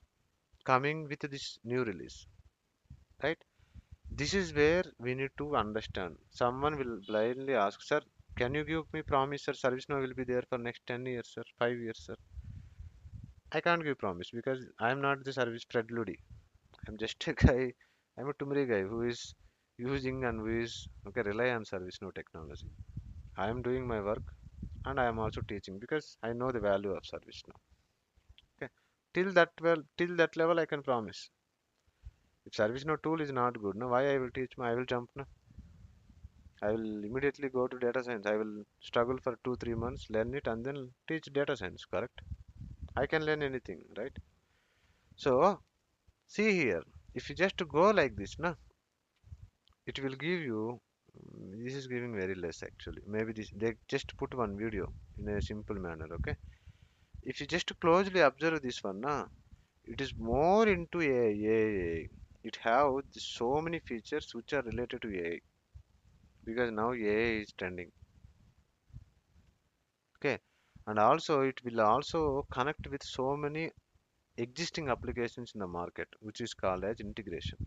[SPEAKER 2] coming with this new release, right? This is where we need to understand. Someone will blindly ask, sir, can you give me promise, sir, ServiceNow will be there for next 10 years, sir, 5 years, sir? I can't give promise because I'm not the service Fred Ludi. I'm just a guy, I'm a Tumri guy who is using and who is, okay, rely on ServiceNow technology. I am doing my work and I am also teaching because I know the value of ServiceNow. Okay. Till that level I can promise. If ServiceNow tool is not good, no, why I will teach? I will jump, no? I will immediately go to data science. I will struggle for 2 3 months, learn it, and then teach data science. Correct? I can learn anything, right? So see here, if you just go like this, na, it will give you. This is giving very less actually. Maybe this they just put one video in a simple manner. Okay. If you just closely observe this one, na, it is more into AI. It have so many features which are related to AI because now AI is trending. Okay, and also it will also connect with so many existing applications in the market, which is called as integration,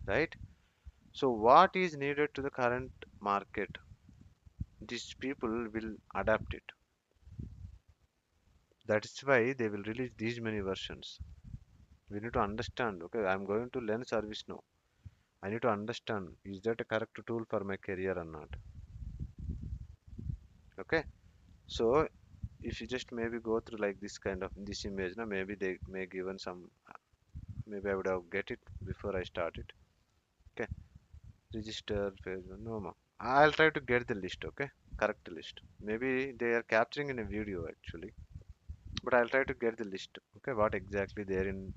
[SPEAKER 2] right? So what is needed to the current market? These people will adapt it. That's why they will release these many versions. We need to understand. Okay, I'm going to learn service now. I need to understand, is that a correct tool for my career or not? Okay, so if you just maybe go through like this kind of this image, now maybe they may given some. Maybe I would have get it before I start it. Okay, register page. No more. I'll try to get the list. Okay, correct list. Maybe they are capturing in a video actually, but I'll try to get the list. Okay, what exactly there in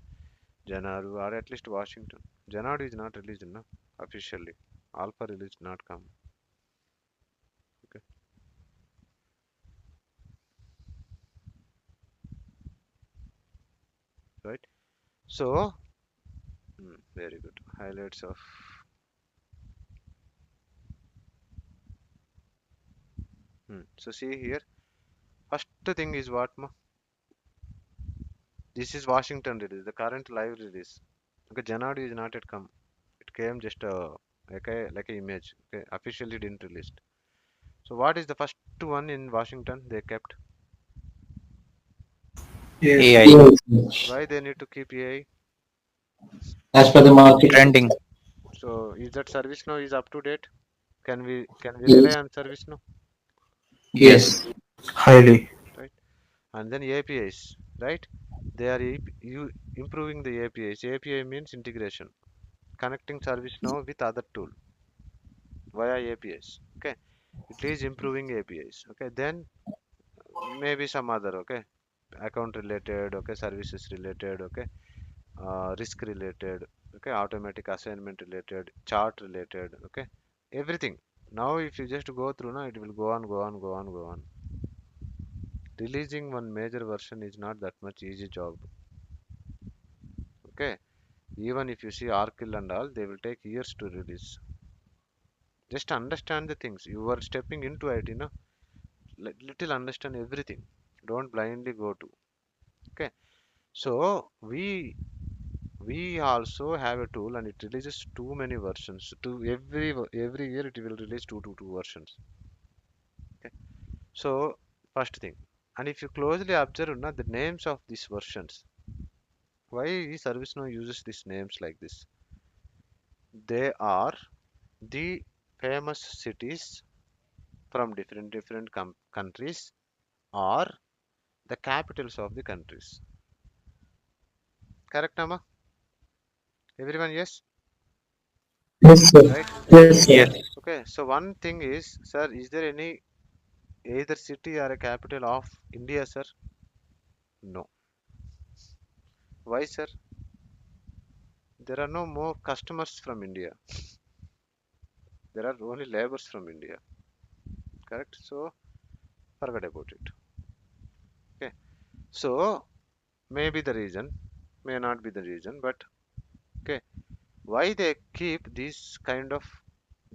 [SPEAKER 2] Janaru or at least Washington. Janaru is not released, no, officially. Alpha release not come. Okay, right. So, very good. Highlights of So see here, first thing is what ma? This is Washington release, the current live release. Okay, Janadu is not yet come. It came just like a image. Okay, officially didn't release. So what is the first one in Washington they kept?
[SPEAKER 7] Yes.
[SPEAKER 3] AI
[SPEAKER 7] Yes.
[SPEAKER 2] Why they need to keep AI?
[SPEAKER 7] As per the market.
[SPEAKER 3] trending.
[SPEAKER 2] So is that ServiceNow is up to date? Can we
[SPEAKER 7] Yes.
[SPEAKER 2] rely on ServiceNow?
[SPEAKER 7] Yes.
[SPEAKER 6] Highly.
[SPEAKER 2] Right? And then APIs, right? They are you improving the APIs. API means integration, connecting ServiceNow with other tool via APIs. Okay, it is improving APIs. Okay, then maybe some other. Okay, account related. Okay, services related. Okay, risk related. Okay, automatic assignment related, chart related. Okay, everything. Now, if you just go through, now it will go on, go on, go on, go on. Releasing one major version is not that much easy job. Okay, even if you see Arkle and all, they will take years to release. Just understand the things. You are stepping into it, little understand everything. Don't blindly go to. Okay, so we also have a tool and it releases too many versions. To every year it will release two versions. Okay, so first thing, and if you closely observe na, the names of these versions, why ServiceNow uses these names like this? They are the famous cities from different countries or the capitals of the countries. Correct, Amma? Everyone, yes?
[SPEAKER 7] Yes, sir.
[SPEAKER 2] Right?
[SPEAKER 7] Yes, sir.
[SPEAKER 3] Yes.
[SPEAKER 2] Okay, so one thing is, sir, is there any either city or a capital of India, sir? No. Why, sir? There are no more customers from India. There are only laborers from India. Correct? So, forget about it. Okay. So, maybe the reason, may not be the reason, but okay, why they keep these kind of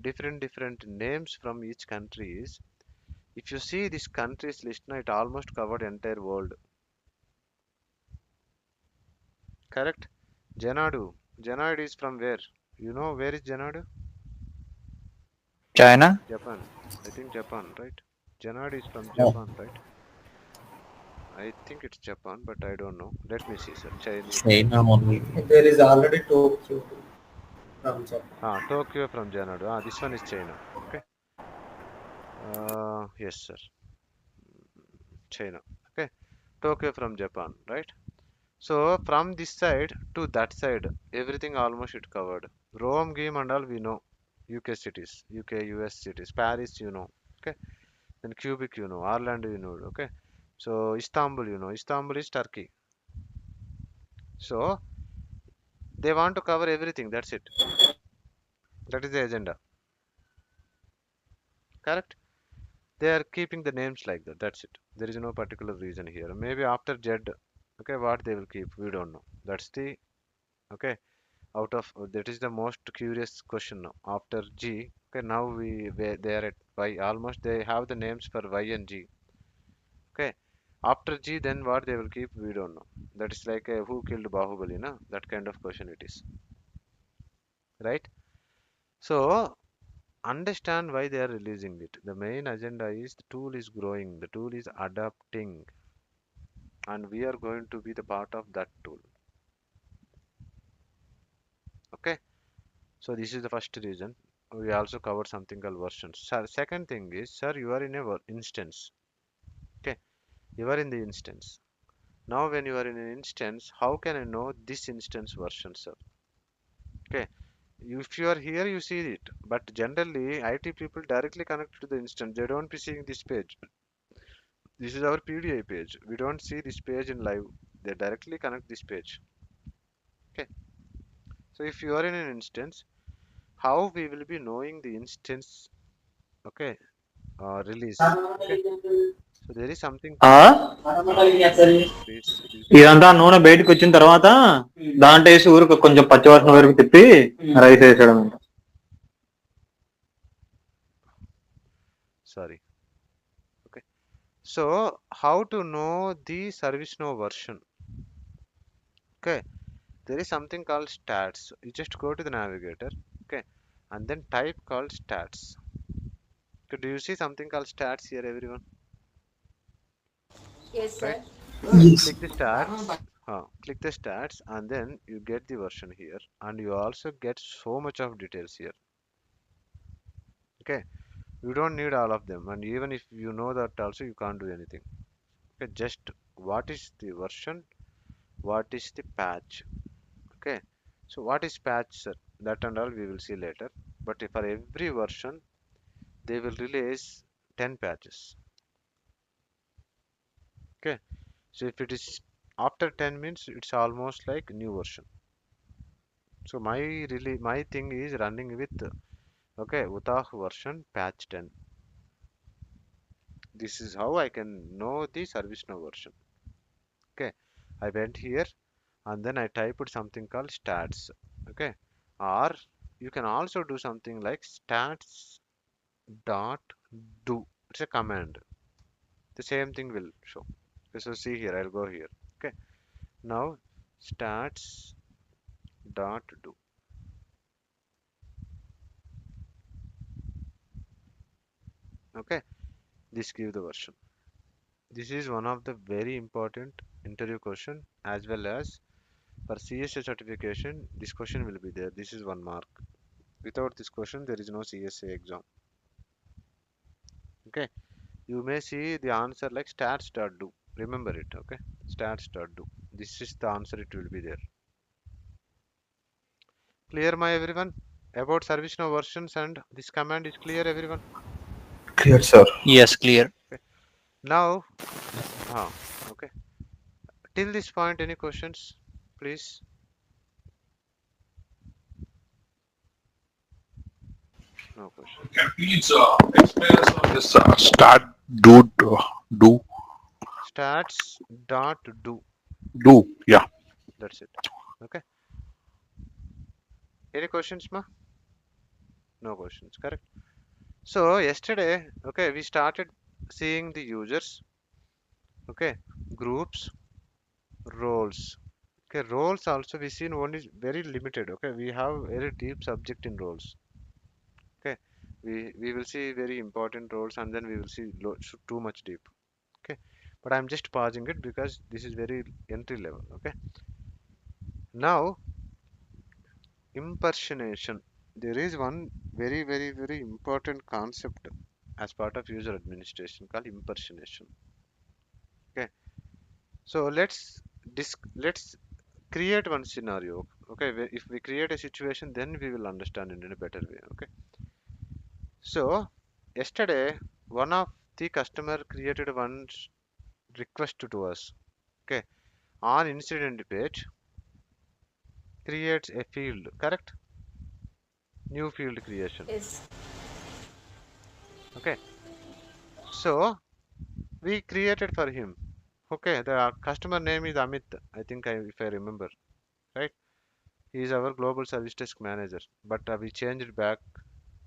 [SPEAKER 2] different names from each country is, if you see this countries list now, it almost covered entire world. Correct? Janadu is from where? You know where is Janadu?
[SPEAKER 3] China.
[SPEAKER 2] Japan. I think Japan, right? Janadu is from
[SPEAKER 7] Yeah.
[SPEAKER 2] Japan, right? I think it's Japan, but I don't know. Let me see, sir. Chinese.
[SPEAKER 11] China only.
[SPEAKER 7] There is already Tokyo from Japan.
[SPEAKER 2] Tokyo from Janadu. This one is China. Okay. Yes, sir. China. Okay. Tokyo from Japan, right? So from this side to that side, everything almost it covered. Rome, Game and all we know. UK cities, UK, US cities, Paris, you know. Okay. Then Quebec, you know. Orlando, you know. Okay. So Istanbul, you know. Istanbul is Turkey. So they want to cover everything. That's it. That is the agenda. Correct? They are keeping the names like that. That's it. There is no particular reason here. Maybe after Jed, okay, what they will keep, we don't know. That's the okay. Out of that is the most curious question now. After G, okay, now they are at Y. Almost they have the names for Y and G. Okay, after G, then what they will keep, we don't know. That is like who killed Bahubali, na? That kind of question it is, right? So understand why they are releasing it. The main agenda is the tool is growing, the tool is adapting, and we are going to be the part of that tool. Okay, so this is the first reason. We also covered something called versions. Sir, second thing is, sir, you are in a instance. Okay, you are in the instance. Now, when you are in an instance, how can I know this instance version, sir? Okay, if you are here, you see it. But generally, IT people directly connect to the instance. They don't be seeing this page. This is our PDI page. We don't see this page in live. They directly connect this page. Okay, so if you are in an instance, how we will be knowing the instance? Okay, release. Okay, so there is something called please be
[SPEAKER 8] ఇదంతా నూనె బయటకు వచ్చిన తర్వాత దాంట్లో వేసి ఊరికి కొంచెం పచ్చివాసన వరకు తిప్పి రైస్ వేసేయడం అంట.
[SPEAKER 2] quiet. sorry. So how to know the ServiceNow version? Okay, there is something called stats. You just go to the navigator, okay, and then type called stats. So do you see something called stats here, everyone?
[SPEAKER 12] Yes,
[SPEAKER 2] Right?
[SPEAKER 12] sir.
[SPEAKER 10] Yes.
[SPEAKER 2] Click the stats. Click the stats, and then you get the version here, and you also get so much of details here. Okay, you don't need all of them, and even if you know that, also you can't do anything. Okay, just what is the version, what is the patch. Okay, so what is patch, sir? That and all we will see later. But for every version, they will release 10 patches. Okay, so if it is after 10 minutes, it's almost like new version. So my thing is running with okay Utah version patch 10. This is how I can know the ServiceNow version. Okay, I went here and then I typed something called stats. Okay, or you can also do something like stats dot do. It's a command. The same thing will show. Okay, so see here, I'll go here. Okay, now stats dot do. Okay, this give the version. This is one of the very important interview question, as well as for CSA certification. This question will be there. This is 1 mark. Without this question, there is no CSA exam. Okay, you may see the answer like stats dot do. Remember it. Okay, stats dot do. This is the answer. It will be there. Clear, my everyone? About ServiceNow versions and this command is clear, everyone?
[SPEAKER 6] Clear, sir.
[SPEAKER 3] Yes, clear.
[SPEAKER 2] Okay. Now, okay. Till this point, any questions, please? No question.
[SPEAKER 4] Can you please explain us on this start do
[SPEAKER 2] Stats dot do.
[SPEAKER 4] do? Yeah.
[SPEAKER 2] That's it. Okay. Any questions, ma? No questions. Correct. So yesterday, okay, we started seeing the users. Okay, groups, roles. Okay, roles also we seen only very limited. Okay, we have very deep subject in roles. Okay, we will see very important roles and then we will see too much deep. Okay, but I'm just pausing it because this is very entry level. Okay, now impersonation. There is one very important concept as part of user administration called impersonation. Okay, so let's create one scenario. Okay, if we create a situation, then we will understand it in a better way. Okay, so yesterday one of the customer created one request to us. Okay, on incident page creates a field, correct? New field creation.
[SPEAKER 12] Yes.
[SPEAKER 2] Okay, so we created for him. Okay, the customer name is Amit. I think if I remember right, he is our global service desk manager. But we changed it back.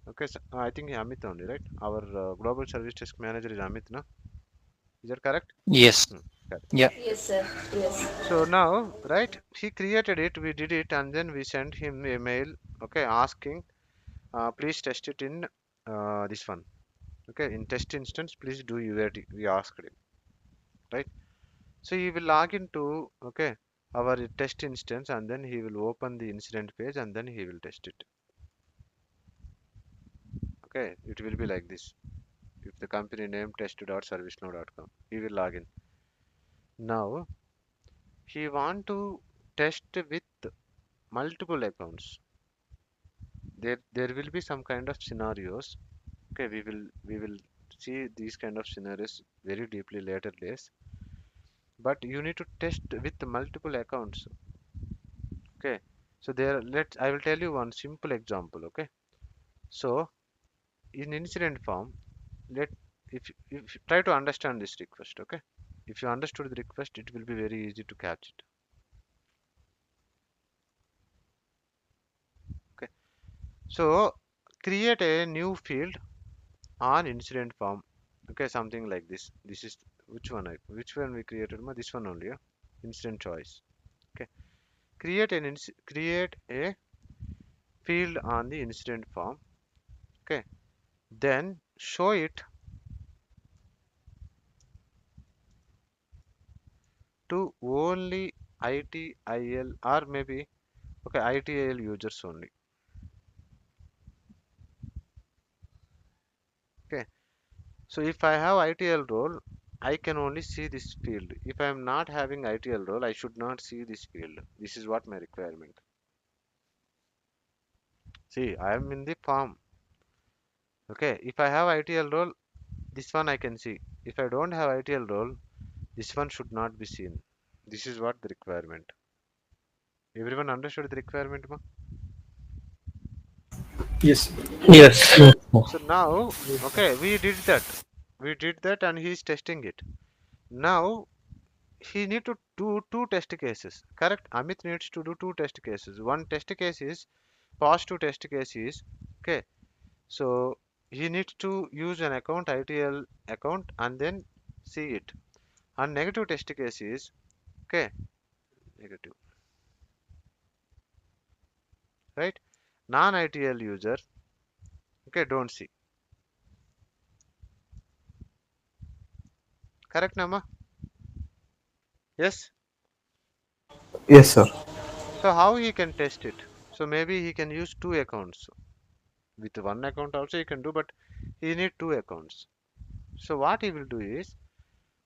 [SPEAKER 2] Okay, so, I think Amit only, right? Our global service desk manager is Amit, no? Is that correct?
[SPEAKER 3] Yes.
[SPEAKER 2] Correct.
[SPEAKER 3] Yeah.
[SPEAKER 12] Yes, sir. Yes.
[SPEAKER 2] So now, right? He created it. We did it, and then we sent him a mail. Okay, asking, please test it in this one. Okay, in test instance, please do UAT. We asked him, right? So he will log into our test instance and then he will open the incident page and then he will test it. Okay, it will be like this. If the company name test.servicenow.com, he will log in. Now he want to test with multiple accounts. There will be some kind of scenarios. Okay, we will see these kind of scenarios very deeply later days. But you need to test with multiple accounts. Okay, so there let's I will tell you one simple example. Okay, so in incident form, let if you try to understand this request. Okay, if you understood the request, it will be very easy to catch it. Okay, so create a new field on incident form. Okay, something like this. This is which one we created ma? This one only, yeah? Incident choice. Okay, create a field on the incident form. Okay, then show it to only ITIL or maybe okay ITIL users only. Okay, so if I have ITL role, I can only see this field. If I am not having ITL role, I should not see this field. This is what my requirement. See, I am in the form. Okay, if I have ITL role, this one I can see. If I don't have ITL role, this one should not be seen. This is what the requirement. Everyone understood the requirement, ma?
[SPEAKER 7] Yes.
[SPEAKER 8] Yes.
[SPEAKER 2] So now, okay, we did that. We did that and he is testing it. Now he need to do two test cases. Correct? Amit needs to do two test cases. One test case is positive test case is okay. So he needs to use an account ITL account and then see it. And negative test case is okay. Negative, right? Non-ITL user okay don't see. Correct, Nama? Yes.
[SPEAKER 6] Yes, sir.
[SPEAKER 2] So how he can test it? So maybe he can use two accounts. With one account also he can do, but he need two accounts. So what he will do is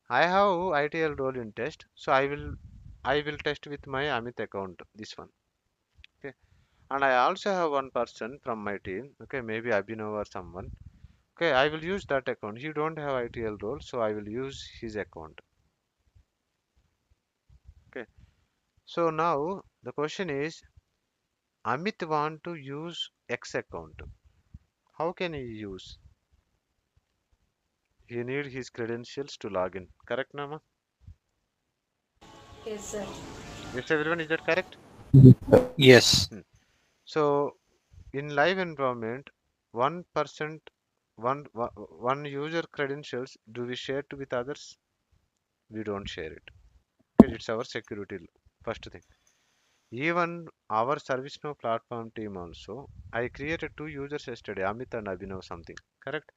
[SPEAKER 2] I have ITL role in test, so I will test with my Amit account, this one. Okay. And I also have one person from my team, okay, maybe Abhinav or someone. Okay, I will use that account. He don't have ITL role, so I will use his account. Okay. So now the question is Amit want to use X account. How can he use? He need his credentials to log in. Correct, Nama?
[SPEAKER 12] Yes, sir.
[SPEAKER 2] Yes, everyone, is that correct?
[SPEAKER 3] Yes.
[SPEAKER 2] Hmm. So in live environment, 1%, one user credentials, do we share to with others? We don't share it. Okay, it's our security first thing. Even our ServiceNow platform team also, I created two users yesterday, Amit and Abhinav something. Correct?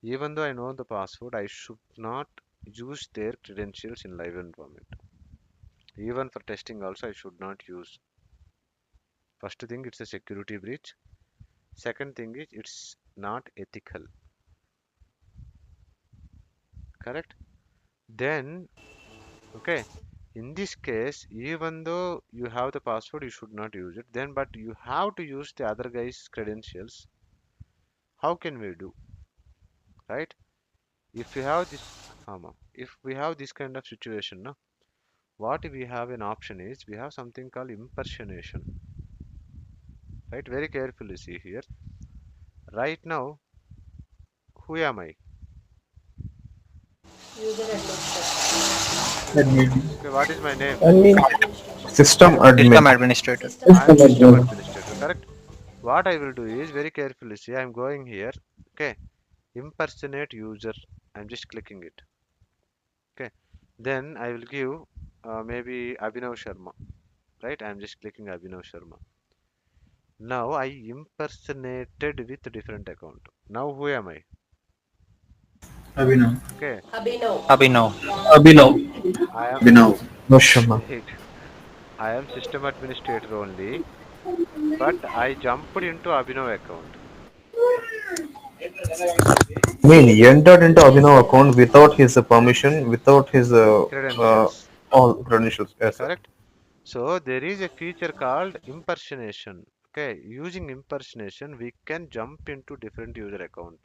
[SPEAKER 2] Even though I know the password, I should not use their credentials in live environment. Even for testing also, I should not use. First thing, it's a security breach. Second thing is it's not ethical. Correct? Then, okay, in this case, even though you have the password, you should not use it. Then, but you have to use the other guy's credentials. How can we do? Right? If we have this, if we have this kind of situation, no, what we have an option is we have something called impersonation. Right? Very carefully see here. Right now, who am I?
[SPEAKER 12] User administrator.
[SPEAKER 2] Okay, what is my name?
[SPEAKER 12] Administrator.
[SPEAKER 6] System admin.
[SPEAKER 3] System administrator.
[SPEAKER 12] System
[SPEAKER 2] I am system
[SPEAKER 12] administrator.
[SPEAKER 2] administrator. Correct? What I will do is very carefully see. I am going here. Okay, impersonate user. I'm just clicking it. Okay, then I will give maybe Abhinav Sharma. Right? I'm just clicking Abhinav Sharma. Now I impersonated with different account. Now who am I?
[SPEAKER 7] Abhinav.
[SPEAKER 2] Okay,
[SPEAKER 12] Abhinav.
[SPEAKER 3] Abhinav.
[SPEAKER 7] Abhinav.
[SPEAKER 2] I am
[SPEAKER 7] Abhinav.
[SPEAKER 6] No, Sharma.
[SPEAKER 2] wait. I am system administrator only, but I jumped into Abhinav account.
[SPEAKER 6] I mean, he entered into
[SPEAKER 12] Yes,
[SPEAKER 6] Abhinav
[SPEAKER 12] sir.
[SPEAKER 6] account without his permission, without his
[SPEAKER 2] Credentials.
[SPEAKER 6] all credentials. Yes, sir.
[SPEAKER 2] Correct? So there is a feature called impersonation. Okay, using impersonation, we can jump into different user account.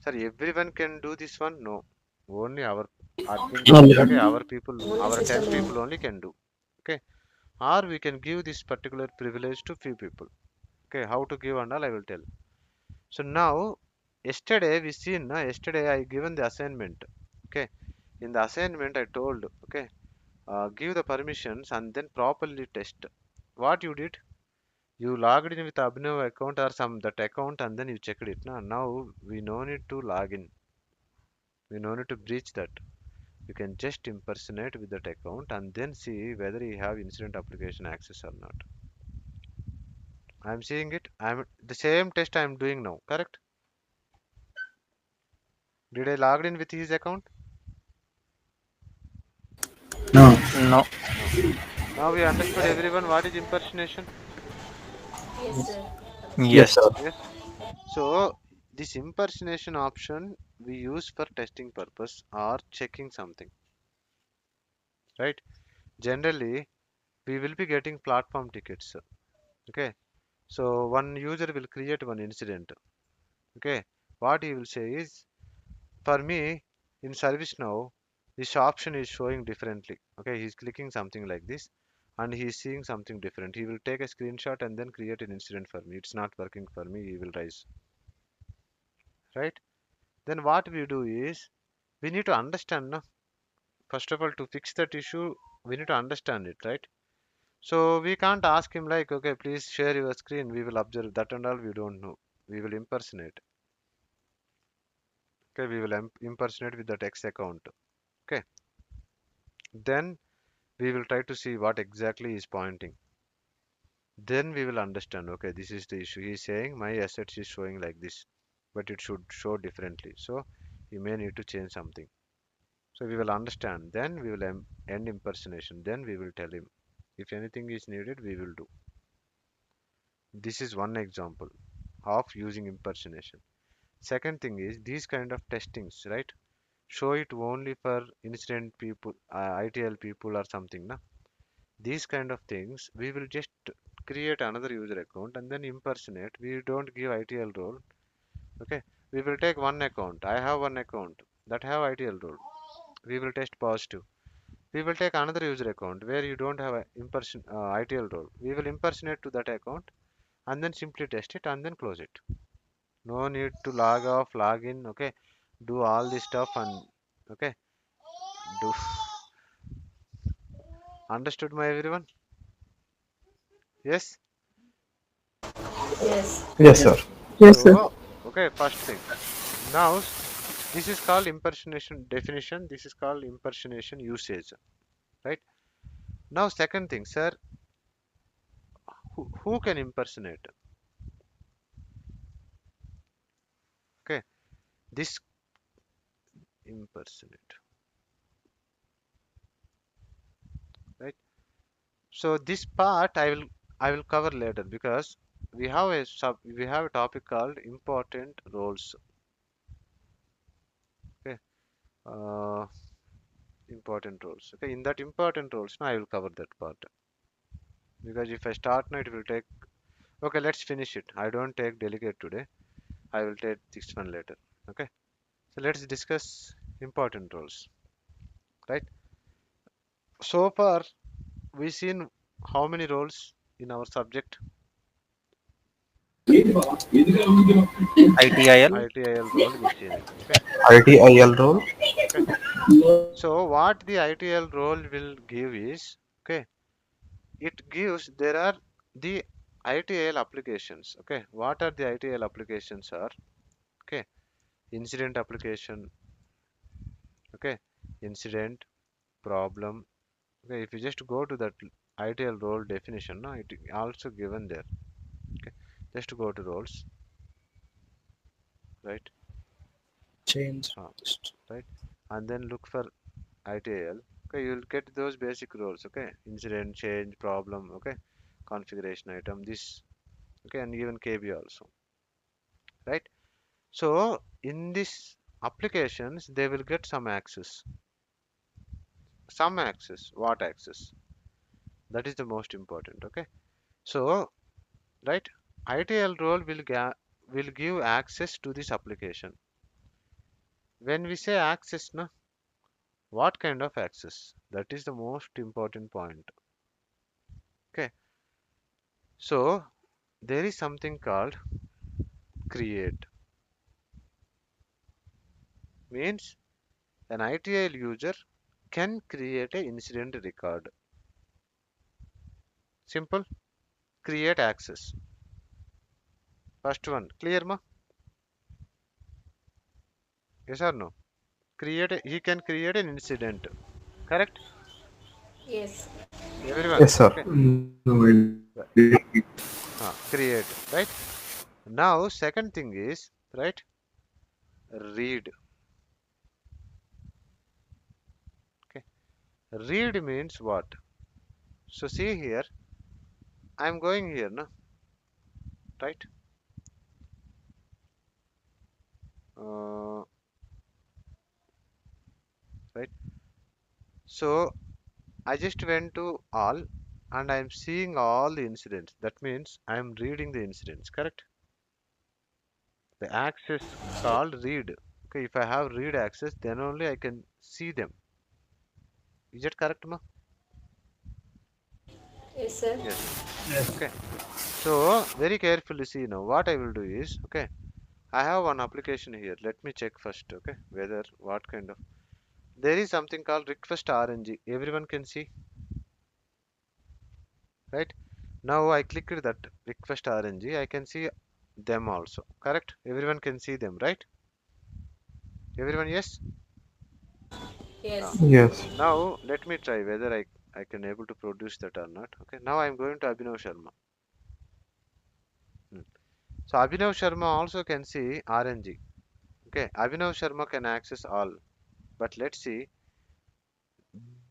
[SPEAKER 2] Sir, everyone can do this one? No, only our admins. Okay, our people,
[SPEAKER 12] Only
[SPEAKER 2] our
[SPEAKER 12] system
[SPEAKER 2] 10
[SPEAKER 12] admin.
[SPEAKER 2] people only can do. Okay, or we can give this particular privilege to few people. Okay, how to give and all I will tell. So now, yesterday we seen, yesterday I given the assignment. Okay, in the assignment I told, okay, give the permissions and then properly test. What you did? You logged in with Abhinav account or some that account and then you checked it. Now we no need to log in. We no need to breach that. You can just impersonate with that account and then see whether you have incident application access or not. I'm seeing it. I'm the same test I'm doing now. Correct? Did I log in with his account?
[SPEAKER 7] No.
[SPEAKER 3] No.
[SPEAKER 2] No. Now we understood everyone what is impersonation.
[SPEAKER 12] Yes, sir.
[SPEAKER 8] Yes,
[SPEAKER 3] Yes.
[SPEAKER 8] sir.
[SPEAKER 2] Yes. So this impersonation option we use for testing purpose or checking something, right? Generally, we will be getting platform tickets. Okay. So one user will create one incident. Okay. What he will say is, for me, in ServiceNow, this option is showing differently. Okay. He's clicking something like this and he's seeing something different. He will take a screenshot and then create an incident for me. It's not working for me. He will raise. Right. Then what we do is we need to understand. No? First of all, to fix that issue, we need to understand it. Right. So we can't ask him like, okay, please share your screen. We will observe that and all. We don't know. We will impersonate. Okay, we will impersonate with that X account. Okay, then we will try to see what exactly is pointing. Then we will understand. Okay, this is the issue. He is saying my assets is showing like this, but it should show differently. So you may need to change something. So we will understand. Then we will end impersonation. Then we will tell him if anything is needed, we will do. This is one example of using impersonation. Second thing is these kind of testings, right? Show it only for incident people, ITL people or something. Na? These kind of things, we will just create another user account and then impersonate. We don't give ITL role. Okay, we will take one account. I have one account that have ITL role. We will test positive. We will take another user account where you don't have a ITL role. We will impersonate to that account and then simply test it and then close it. No need to log off, log in. Okay, do all this stuff and okay, do understood my everyone? Yes.
[SPEAKER 12] Yes.
[SPEAKER 6] Yes, sir.
[SPEAKER 13] Yes, sir.
[SPEAKER 2] So okay, first thing. Now this is called impersonation definition. This is called impersonation usage. Right. Now second thing, sir, who can impersonate? Okay, this impersonate. Right. So this part I will cover later because we have a topic called important roles. Okay. Uh, Important roles. Okay, in that important roles, now I will cover that part because if I start now, it will take. Okay, let's finish it. I don't take delegate today. I will take this one later. Okay, so let's discuss important roles. Right. So far, we seen how many roles in our subject?
[SPEAKER 3] ITIL.
[SPEAKER 2] ITIL role we seen it. Okay.
[SPEAKER 6] ITIL role.
[SPEAKER 2] Okay. So what the ITL role will give is okay. It gives there are the ITL applications. Okay, what are the ITL applications are? Okay, incident application. Okay, incident problem. Okay, if you just go to that ITL role definition, no, it also given there. Okay, just go to roles, right?
[SPEAKER 1] Change.
[SPEAKER 2] Right, and then look for ITL. Okay, you'll get those basic roles. Okay, incident, change, problem. Okay, configuration item. This. Okay, and even KB also. Right. So in this applications, they will get some access. Some access. What access? That is the most important. Okay. So right, ITL role will give access to this application. When we say access, no, what kind of access? That is the most important point. Okay. So there is something called create. Means an ITL user can create a incident record. Simple. Create access. First one, clear ma? Yes or no? he can create an incident, correct?
[SPEAKER 12] Yes.
[SPEAKER 2] Everyone,
[SPEAKER 6] Yes, sir.
[SPEAKER 2] okay.
[SPEAKER 9] No,
[SPEAKER 2] Create, right? Now second thing is, right, read. Okay, read means what? So see here, I'm going here, no, right? uh, right, so I just went to all and I'm seeing all the incidents. That means I'm reading the incidents, correct? The access called read. Okay, if I have read access, then only I can see them. Is that correct, ma?
[SPEAKER 12] Yes, sir.
[SPEAKER 2] Yes. Okay. So very carefully see now. What I will do is, okay, I have one application here. Let me check first, okay, whether what kind of. There is something called request RNG. Everyone can see, right? Now I clicked that request RNG. I can see them also, correct? Everyone can see them, right? Everyone, yes? Ah.
[SPEAKER 12] Yes.
[SPEAKER 6] Yes.
[SPEAKER 2] Now let me try whether I can able to produce that or not. Okay. Now I'm going to Abhinav Sharma. Hmm. So Abhinav Sharma also can see RNG. Okay. Abhinav Sharma can access all. But let's see.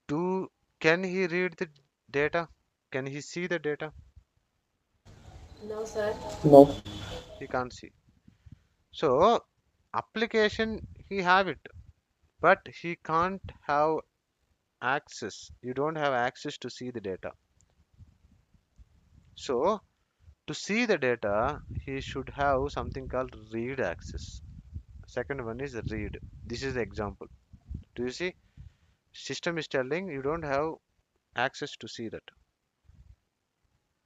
[SPEAKER 2] Do can he read the data? Can he see the data?
[SPEAKER 12] No, sir.
[SPEAKER 8] No.
[SPEAKER 2] He can't see. So application he have it, but he can't have access. You don't have access to see the data. So to see the data, he should have something called read access. Second one is read. This is the example. Do you see? System is telling you don't have access to see that.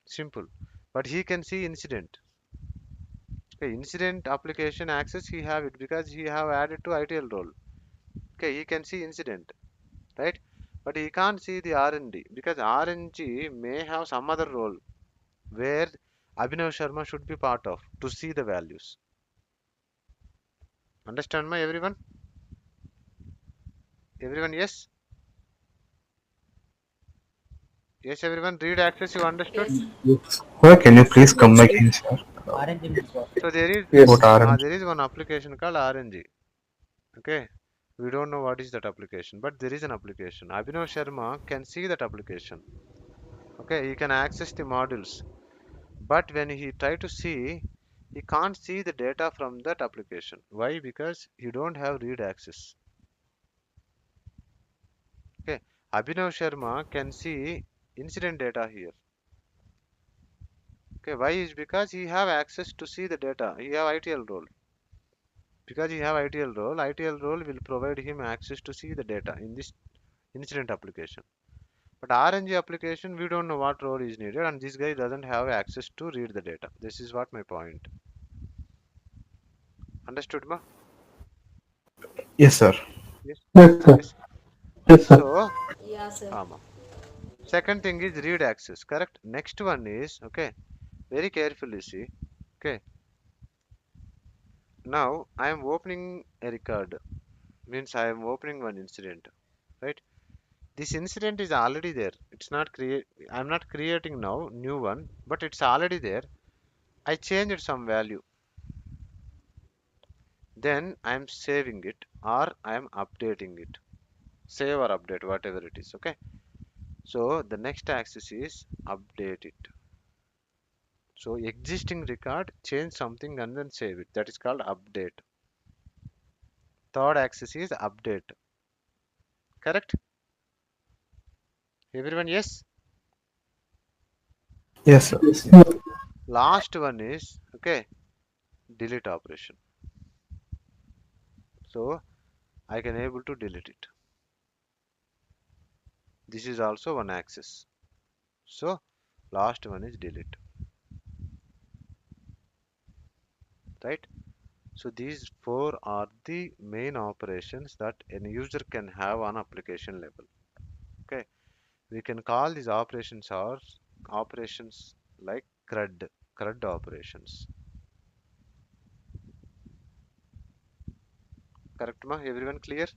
[SPEAKER 2] Simple. But he can see incident. Okay, incident application access he have it because he have added to ITL role. Okay, he can see incident, right? But he can't see the RND because RNG may have some other role where Abhinav Sharma should be part of to see the values. Understand my everyone? Everyone, yes? Yes, everyone. Read access. You understood?
[SPEAKER 12] Yes.
[SPEAKER 6] Where can you please come
[SPEAKER 10] Yes,
[SPEAKER 6] back
[SPEAKER 10] sir.
[SPEAKER 6] in, sir?
[SPEAKER 11] RNG means what?
[SPEAKER 2] So
[SPEAKER 6] About
[SPEAKER 8] Yes.
[SPEAKER 6] RNG.
[SPEAKER 2] there is one application called RNG. Okay, we don't know what is that application, but there is an application. Abhinav Sharma can see that application. Okay, he can access the modules, but when he try to see, he can't see the data from that application. Why? Because you don't have read access. Okay, Abhinav Sharma can see incident data here. Okay, why is because he have access to see the data. He have ITL role. Because he have ITL role will provide him access to see the data in this incident application. But RNG application, we don't know what role is needed, and this guy doesn't have access to read the data. This is what my point. Understood, ma?
[SPEAKER 6] Yes, sir.
[SPEAKER 2] Yes.
[SPEAKER 8] Yes, sir.
[SPEAKER 2] Yes.
[SPEAKER 8] Yes, sir.
[SPEAKER 2] So,
[SPEAKER 12] Yeah, sir.
[SPEAKER 2] second thing is read access, correct? Next one is, okay, very carefully see. Okay, now I am opening a record, means I am opening one incident, right? This incident is already there. It's not create. I'm not creating now new one, but it's already there. I changed some value. Then I'm saving it or I'm updating it. Save or update, whatever it is. Okay. So the next axis is update it. So existing record, change something and then save it. That is called update. Third axis is update. Correct? Everyone, yes?
[SPEAKER 6] Yes, sir.
[SPEAKER 2] Last one is, okay, delete operation. So I can able to delete it. This is also one axis. So last one is delete. Right? So these four are the main operations that a user can have on application level. Okay, we can call these operations as operations like CRUD operations. Correct, ma? Everyone clear?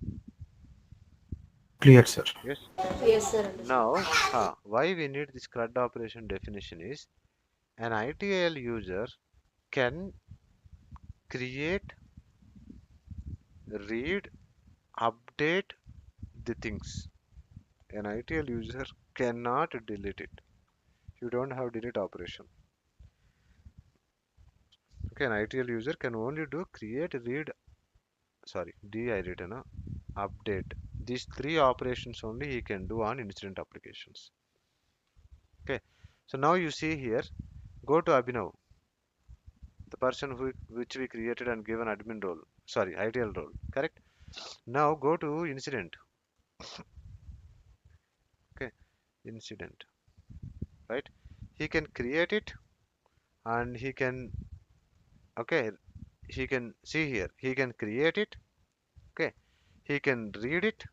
[SPEAKER 6] Clear, sir.
[SPEAKER 2] Yes.
[SPEAKER 12] Yes, sir. Understood.
[SPEAKER 2] Now, why we need this CRUD operation definition is an ITIL user can create, read, update the things. An ITL user cannot delete it. You don't have delete operation. Okay, an ITL user can only do create, read, sorry, D I written, update. These three operations only he can do on incident applications. Okay, so now you see here, go to Abhinav, the person which we created and given admin role, sorry, ITL role, correct? Now go to incident. Okay, incident, right? He can create it and he can, okay, he can see here, he can create it, okay, he can read it,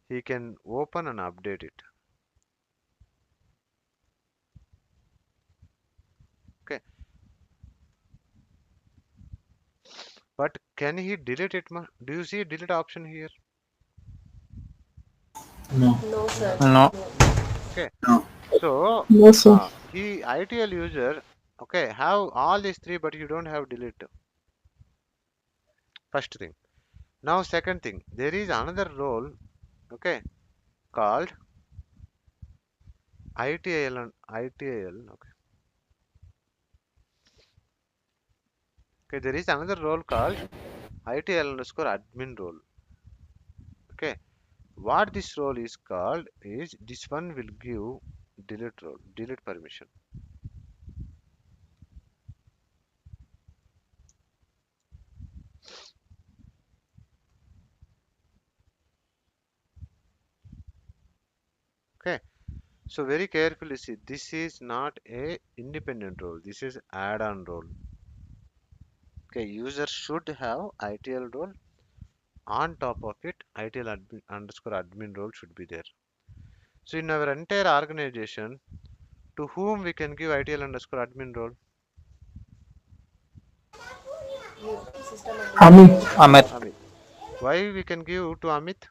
[SPEAKER 2] he can open and update it. Okay, but can he delete it? Do you see delete option here?
[SPEAKER 7] No.
[SPEAKER 12] No, sir.
[SPEAKER 3] No.
[SPEAKER 12] No.
[SPEAKER 2] Okay,
[SPEAKER 7] No.
[SPEAKER 2] so
[SPEAKER 5] No, sir.
[SPEAKER 2] he ITL user, okay, have all these three, but you don't have delete. First thing. Now second thing, there is another role, okay, called ITIL and ITIL. Okay, okay, there is another role called ITL underscore admin role. Okay, what this role is called is this one will give delete role, delete permission. Okay, so very carefully see, this is not a independent role, this is add-on role. Okay, user should have ITL role, on top of it ITL admin underscore admin role should be there. So in our entire organization, to whom we can give ITL underscore admin role?
[SPEAKER 12] You, system
[SPEAKER 5] Amit.
[SPEAKER 12] administrator.
[SPEAKER 3] Amit,
[SPEAKER 2] Amit. Why we can give to Amit?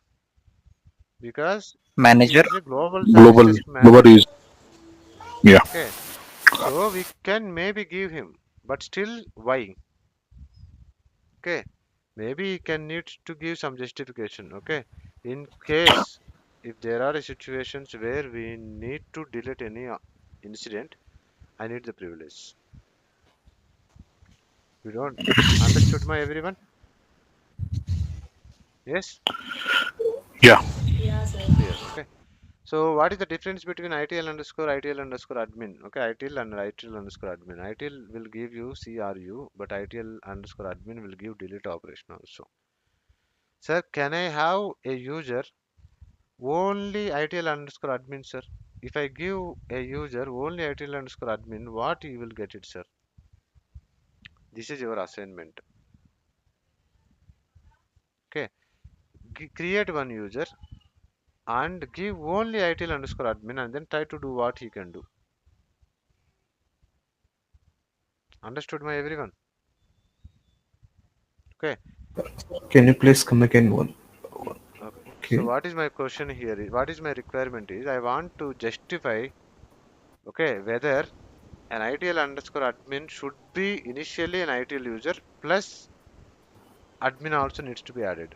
[SPEAKER 2] Because he
[SPEAKER 3] manager.
[SPEAKER 2] is a global service
[SPEAKER 4] Global,
[SPEAKER 2] desk
[SPEAKER 4] global
[SPEAKER 2] manager.
[SPEAKER 4] is, yeah.
[SPEAKER 2] Okay, so we can maybe give him, but still why? Okay, maybe he can need to give some justification. Okay, in case if there are situations where we need to delete any incident, I need the privilege. We don't understood my everyone? Yes,
[SPEAKER 4] Yeah.
[SPEAKER 12] Yeah, sir.
[SPEAKER 2] clear. Okay. So what is the difference between ITL underscore admin? Okay, ITL and ITL underscore admin. ITL will give you CRU, but ITL underscore admin will give delete operation also. Sir, can I have a user only ITL underscore admin, sir? If I give a user only ITL underscore admin, what you will get it, sir? This is your assignment. Okay, create one user and give only ITL underscore admin and then try to do what he can do. Understood my everyone? Okay.
[SPEAKER 6] Can you please come again one?
[SPEAKER 2] Okay. So
[SPEAKER 6] Okay.
[SPEAKER 2] what is my question here? What is my requirement is I want to justify, okay, whether an ITL underscore admin should be initially an ITL user plus admin also needs to be added.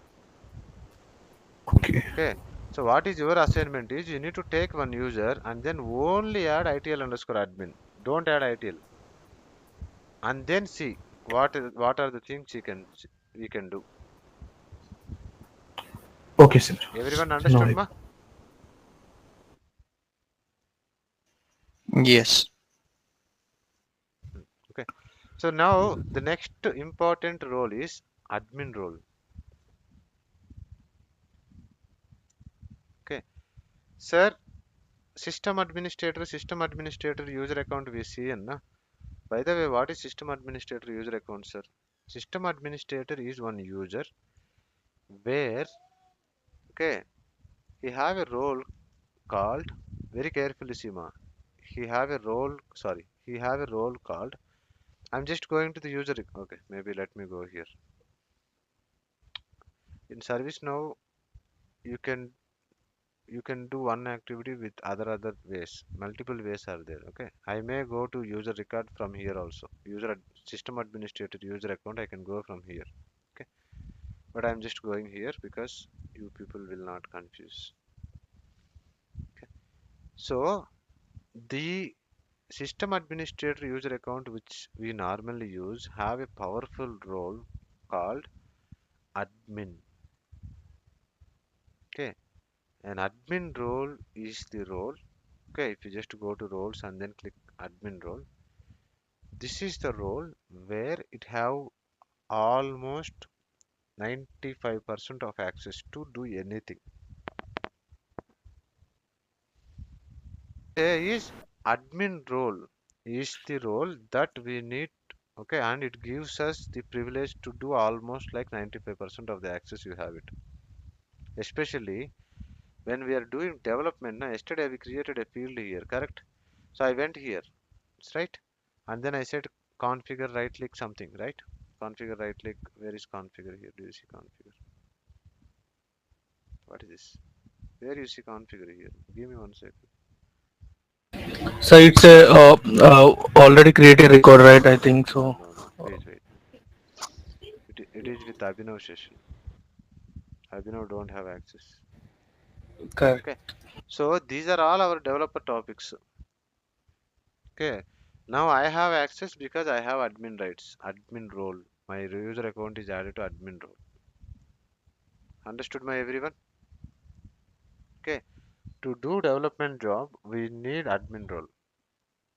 [SPEAKER 6] Okay.
[SPEAKER 2] Okay. So what is your assignment is you need to take one user and then only add ITL underscore admin. Don't add ITL. And then see what are the things we can do.
[SPEAKER 6] Okay, sir.
[SPEAKER 2] Everyone
[SPEAKER 6] Now
[SPEAKER 2] understood,
[SPEAKER 6] I
[SPEAKER 2] ma?
[SPEAKER 3] Yes.
[SPEAKER 2] Okay. So now the next important role is admin role. Okay. Sir, system administrator user account we see and na. By the way, what is system administrator user account, sir? System administrator is one user where, okay, he have a role called, very carefully see ma. He have a role, sorry, he have a role called, I'm just going to the user, okay, maybe let me go here. In ServiceNow, you can do one activity with other ways. Multiple ways are there. Okay, I may go to user record from here also. System administrator user account, I can go from here. Okay, but I'm just going here because you people will not confuse. Okay, so the system administrator user account which we normally use have a powerful role called admin. Okay, an admin role is the role. Okay, if you just go to roles and then click admin role, this is the role where it have almost 95% of access to do anything. Is admin role is the role that we need. Okay, and it gives us the privilege to do almost like 95% of the access you have it. Especially when we are doing development. Now, yesterday we created a field here, correct? So I went here, it's right, and then I said configure right click something, right? Configure right click. Where is configure here? Do you see configure? What is this? Where you see configure here? Give me 1 second.
[SPEAKER 1] So it's a already created record, right? I think so.
[SPEAKER 2] No. Wait. It is with Abhinav session. Abhinav don't have access.
[SPEAKER 1] Correct.
[SPEAKER 2] Okay. So these are all our developer topics. Okay. Now I have access because I have admin rights, admin role. My user account is added to admin role. Understood, my everyone? Okay. To do development job, we need admin role.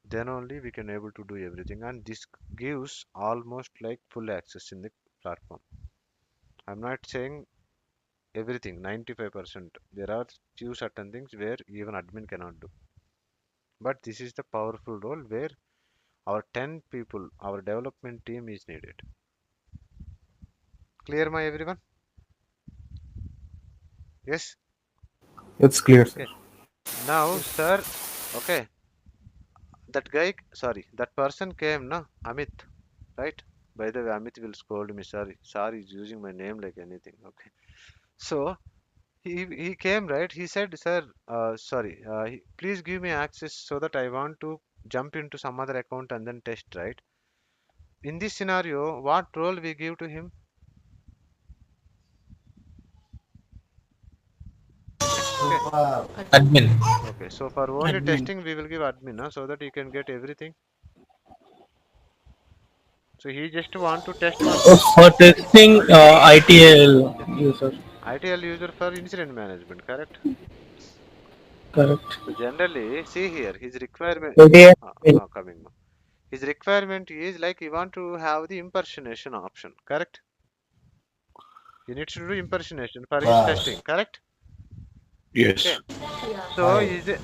[SPEAKER 2] Then only we can able to do everything, and this gives almost like full access in the platform. I'm not saying everything, 95%. There are few certain things where even admin cannot do. But this is the powerful role where our 10 people, our development team is needed. Clear, my everyone? Yes?
[SPEAKER 6] It's clear, sir.
[SPEAKER 2] Okay. Now, sir, okay, that person came, na, Amit, right? By the way, Amit will scold me, sorry. Sorry, he's using my name like anything, okay. So, he came, right? He said, sir, please give me access so that I want to jump into some other account and then test, right? In this scenario, what role we give to him? Okay.
[SPEAKER 11] Admin.
[SPEAKER 2] Okay. So for only
[SPEAKER 3] Admin.
[SPEAKER 2] testing, we will give admin, so that he can get everything. So he just want to test one thing.
[SPEAKER 1] For testing, ITL user.
[SPEAKER 2] ITL user for incident management, correct?
[SPEAKER 1] Correct.
[SPEAKER 2] So generally, see here, his requirement.
[SPEAKER 8] ATM.
[SPEAKER 2] Coming now. His requirement is like you want to have the impersonation option, correct? He needs to do impersonation for his testing, correct? Okay.
[SPEAKER 4] Yes.
[SPEAKER 12] Yeah.
[SPEAKER 2] So is there,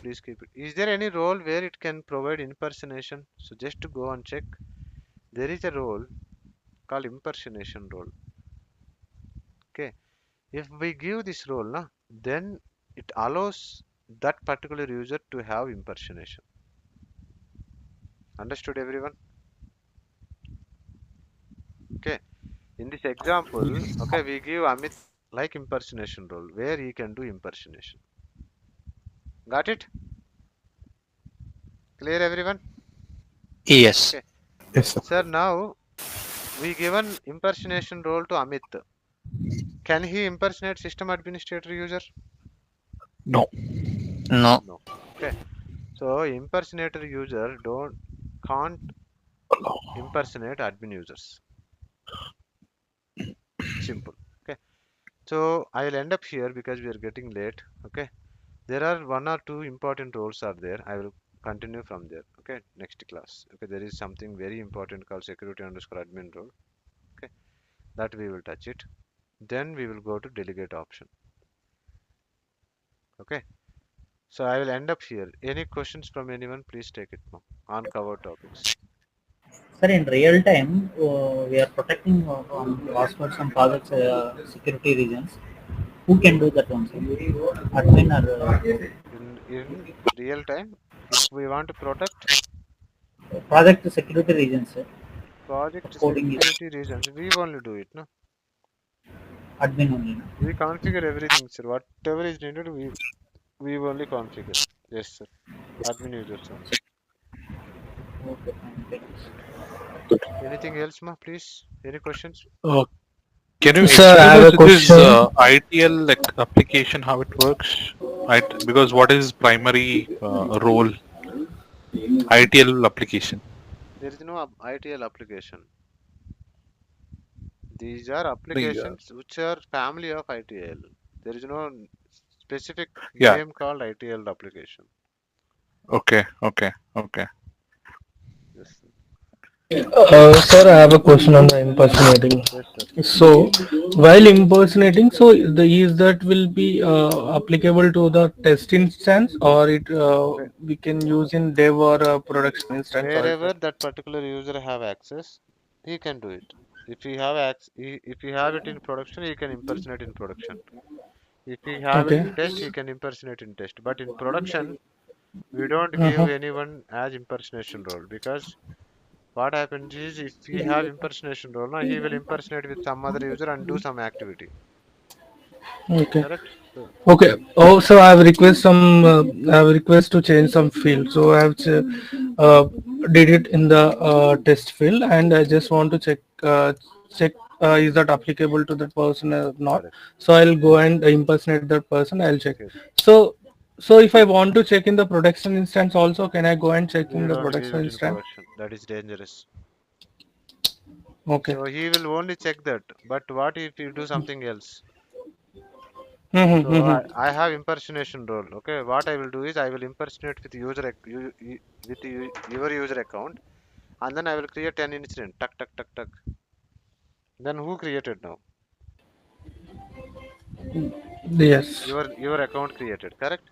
[SPEAKER 2] please keep it. Is there any role where it can provide impersonation? So just to go and check, there is a role called impersonation role. Okay. If we give this role, then it allows that particular user to have impersonation. Understood, everyone? Okay. In this example, okay, we give Amit like impersonation role where he can do impersonation. Got it? Clear, everyone?
[SPEAKER 3] Yes.
[SPEAKER 2] Okay.
[SPEAKER 6] Yes, sir.
[SPEAKER 2] Sir, now we given impersonation role to Amit. Can he impersonate system administrator user?
[SPEAKER 4] No.
[SPEAKER 3] No.
[SPEAKER 2] No. Okay. So impersonator user can't impersonate admin users. Simple. Okay. So I'll end up here because we are getting late. Okay. There are one or two important roles are there. I will continue from there. Okay. Next class. Okay. There is something very important called security underscore admin role. Okay. That we will touch it. Then we will go to delegate option. Okay. So I will end up here. Any questions from anyone? Please take it now on cover topics.
[SPEAKER 11] Sir, in real time, we are protecting from passwords and project security reasons. Who can do that one, sir? Admin or
[SPEAKER 2] In real time, if we want to protect
[SPEAKER 11] project security reasons, sir?
[SPEAKER 2] project
[SPEAKER 11] Coding is.
[SPEAKER 2] security reasons, we only do it, no?
[SPEAKER 11] admin only. No?
[SPEAKER 2] We configure everything, sir. Whatever is needed, we only configure. Yes, sir. Admin users only.
[SPEAKER 11] Okay, fine. Thank you.
[SPEAKER 2] Anything else, ma? Please. Any questions?
[SPEAKER 4] Uh, can you
[SPEAKER 1] Sir, I
[SPEAKER 4] explain
[SPEAKER 1] have
[SPEAKER 4] us
[SPEAKER 1] a
[SPEAKER 4] this
[SPEAKER 1] question.
[SPEAKER 4] ITL like application how it works? Right, because what is primary role ITL application?
[SPEAKER 2] There is no ITL application. These are
[SPEAKER 4] The
[SPEAKER 2] applications which are family of ITL. There is no specific
[SPEAKER 4] yeah.
[SPEAKER 2] name called ITL application.
[SPEAKER 4] Okay.
[SPEAKER 2] Yes, sir.
[SPEAKER 1] Sir, I have a question on the impersonating.
[SPEAKER 2] Yes, sir.
[SPEAKER 1] So, while impersonating, so the is that will be applicable to the test instance, or it
[SPEAKER 2] Whe-
[SPEAKER 1] we can use in dev or production instance
[SPEAKER 2] Wherever
[SPEAKER 1] also.
[SPEAKER 2] that particular user have access, he can do it. If he have if he have it in production, he can impersonate in production. If he have it
[SPEAKER 1] Okay.
[SPEAKER 2] in test, he can impersonate in test. But in production, we don't give
[SPEAKER 1] Uh-huh.
[SPEAKER 2] anyone as impersonation role because what happens is if he have impersonation role, now he will impersonate with some other user and do some activity.
[SPEAKER 1] Okay.
[SPEAKER 2] Correct? So,
[SPEAKER 1] Okay. Oh, so I have request some. I have request to change some field. So I have uh, did it in the test field, and I just want to check is that applicable to that person or not.
[SPEAKER 2] correct.
[SPEAKER 1] So I'll go and impersonate that person. I'll check.
[SPEAKER 2] Okay.
[SPEAKER 1] So so if I want to check in the production instance also, can I go and check in
[SPEAKER 2] We
[SPEAKER 1] the
[SPEAKER 2] don't give
[SPEAKER 1] production
[SPEAKER 2] it in
[SPEAKER 1] instance?
[SPEAKER 2] production. That is dangerous.
[SPEAKER 1] Okay.
[SPEAKER 2] So he will only check that. But what if you do something else?
[SPEAKER 1] Mm-hmm,
[SPEAKER 2] So
[SPEAKER 1] mm-hmm.
[SPEAKER 2] I have impersonation role. Okay, what I will do is I will impersonate with your user account, and then I will create an incident. Tuck tuck tuck tuck. Then who created now?
[SPEAKER 1] Yes.
[SPEAKER 2] Your account created, correct?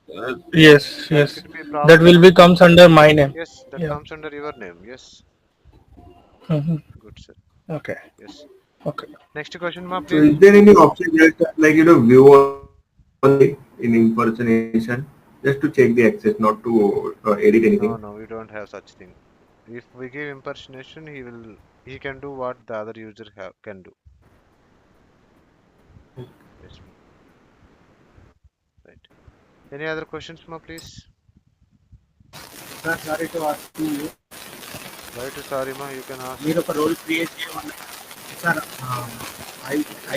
[SPEAKER 1] Yes.
[SPEAKER 2] There
[SPEAKER 1] Yes.
[SPEAKER 2] should be a
[SPEAKER 1] That
[SPEAKER 2] problem
[SPEAKER 1] will
[SPEAKER 2] now.
[SPEAKER 1] be comes under my name.
[SPEAKER 2] Yes, that
[SPEAKER 1] Yeah.
[SPEAKER 2] comes under your name. Yes,
[SPEAKER 1] Mm-hmm.
[SPEAKER 2] good sir.
[SPEAKER 1] Okay.
[SPEAKER 2] Yes.
[SPEAKER 1] Okay.
[SPEAKER 2] Next question, ma,
[SPEAKER 9] So
[SPEAKER 2] please.
[SPEAKER 9] is there any option just like view only in impersonation, just to check the access, not to edit anything?
[SPEAKER 2] No, no, we don't have such thing. If we give impersonation, he can do what the other user can do. Yes, ma. Right. Any other questions, ma, please?
[SPEAKER 11] Sir, sorry to ask you.
[SPEAKER 2] Why to sorry, ma? You can ask.
[SPEAKER 11] మీరు ఒక role create చేయమన్నారు sir.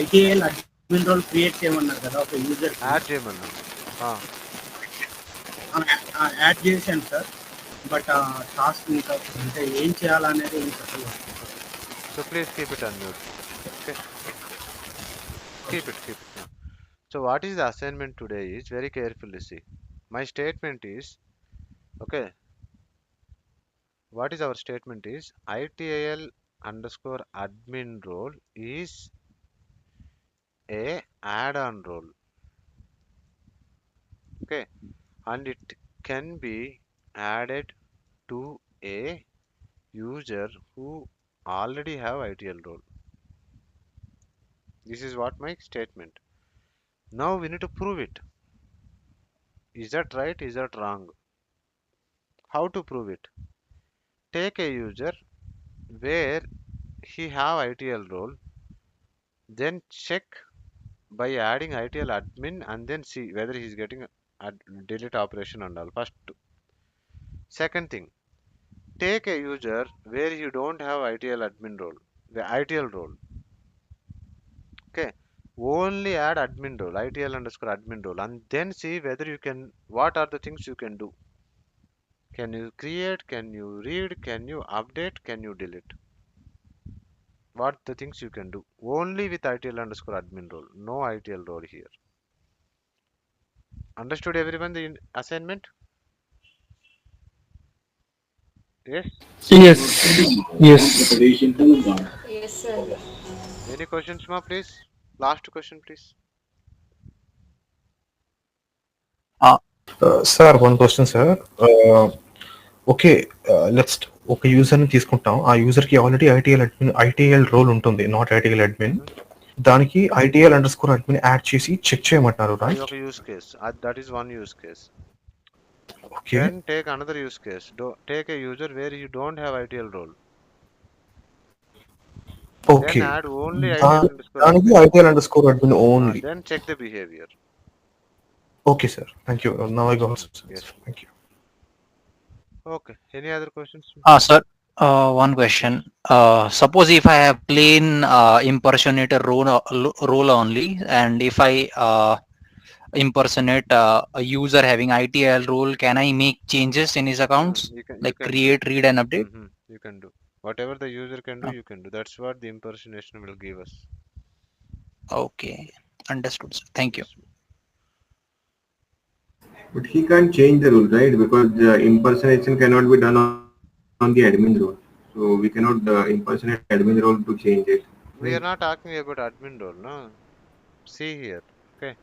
[SPEAKER 11] ITL admin role create చేయమన్నారు కదా ఒక యూజర్కి.
[SPEAKER 2] Add చేయమన్నాను.
[SPEAKER 11] Add చేశాను sir. But task ఇంకా అంటే ఏం చేయాలనేది ఏం చెప్పలేదు.
[SPEAKER 2] Okay. So please keep it unmute. Okay. Keep it. Yeah. So what is the assignment today is very carefully see. My statement is okay. What is our statement is ITIL underscore admin role is a add-on role. Okay, and it can be added to a user who already have ITL role. This is what my statement. Now we need to prove it. Is that right? Is that wrong? How to prove it? Take a user where he have ITL role, then check by adding ITL admin and then see whether he's getting a delete operation and all. First, second thing, take a user where you don't have ITL admin role, the ITL role. Okay, only add admin role, ITL underscore admin role, and then see whether you can. What are the things you can do? Can you create? Can you read? Can you update? Can you delete? What the things you can do? Only with ITL underscore admin role, no ITL role here. Understood everyone the assignment? Yes.
[SPEAKER 1] Yes. Yes.
[SPEAKER 12] Yes, sir.
[SPEAKER 2] Any questions, ma, please? Last question, please.
[SPEAKER 6] Sir one question sir. Okay, let's ఒక యూజర్ని తీసుకుంటాం. ఆ యూజర్కి already ITL role ఉంటుంది, not ITL admin. దానికి ITL under score admin add చేసి check చేయమంటారు,
[SPEAKER 2] అది
[SPEAKER 6] right?
[SPEAKER 2] ఒక use case. That is one use case.
[SPEAKER 6] Okay.
[SPEAKER 2] Then take another use case. Take a user where you don't have ITL role. Then
[SPEAKER 6] Okay.
[SPEAKER 2] add only ITL underscore
[SPEAKER 6] దానికి
[SPEAKER 2] admin.
[SPEAKER 6] ITL underscore admin only.
[SPEAKER 2] Then check the behavior.
[SPEAKER 6] Okay, sir. Thank you. Now I got some sense.
[SPEAKER 2] Yes.
[SPEAKER 6] Thank you.
[SPEAKER 2] Okay. Any other questions?
[SPEAKER 3] Sir, one question. Suppose if I have plain impersonator role only, and if I impersonate a user having ITL role, can I make changes in his accounts,
[SPEAKER 2] You
[SPEAKER 3] like
[SPEAKER 2] can do.
[SPEAKER 3] create, read, and update?
[SPEAKER 2] You can do. Whatever the user can do, you can do. That's what the impersonation will give us.
[SPEAKER 3] Okay, understood, sir. Thank you.
[SPEAKER 2] Yes.
[SPEAKER 9] But he can't change the rule, right? Because impersonation cannot be done on the admin role. So we cannot impersonate the admin role to change it, right?
[SPEAKER 2] We are not talking about admin role, no. See here. Okay.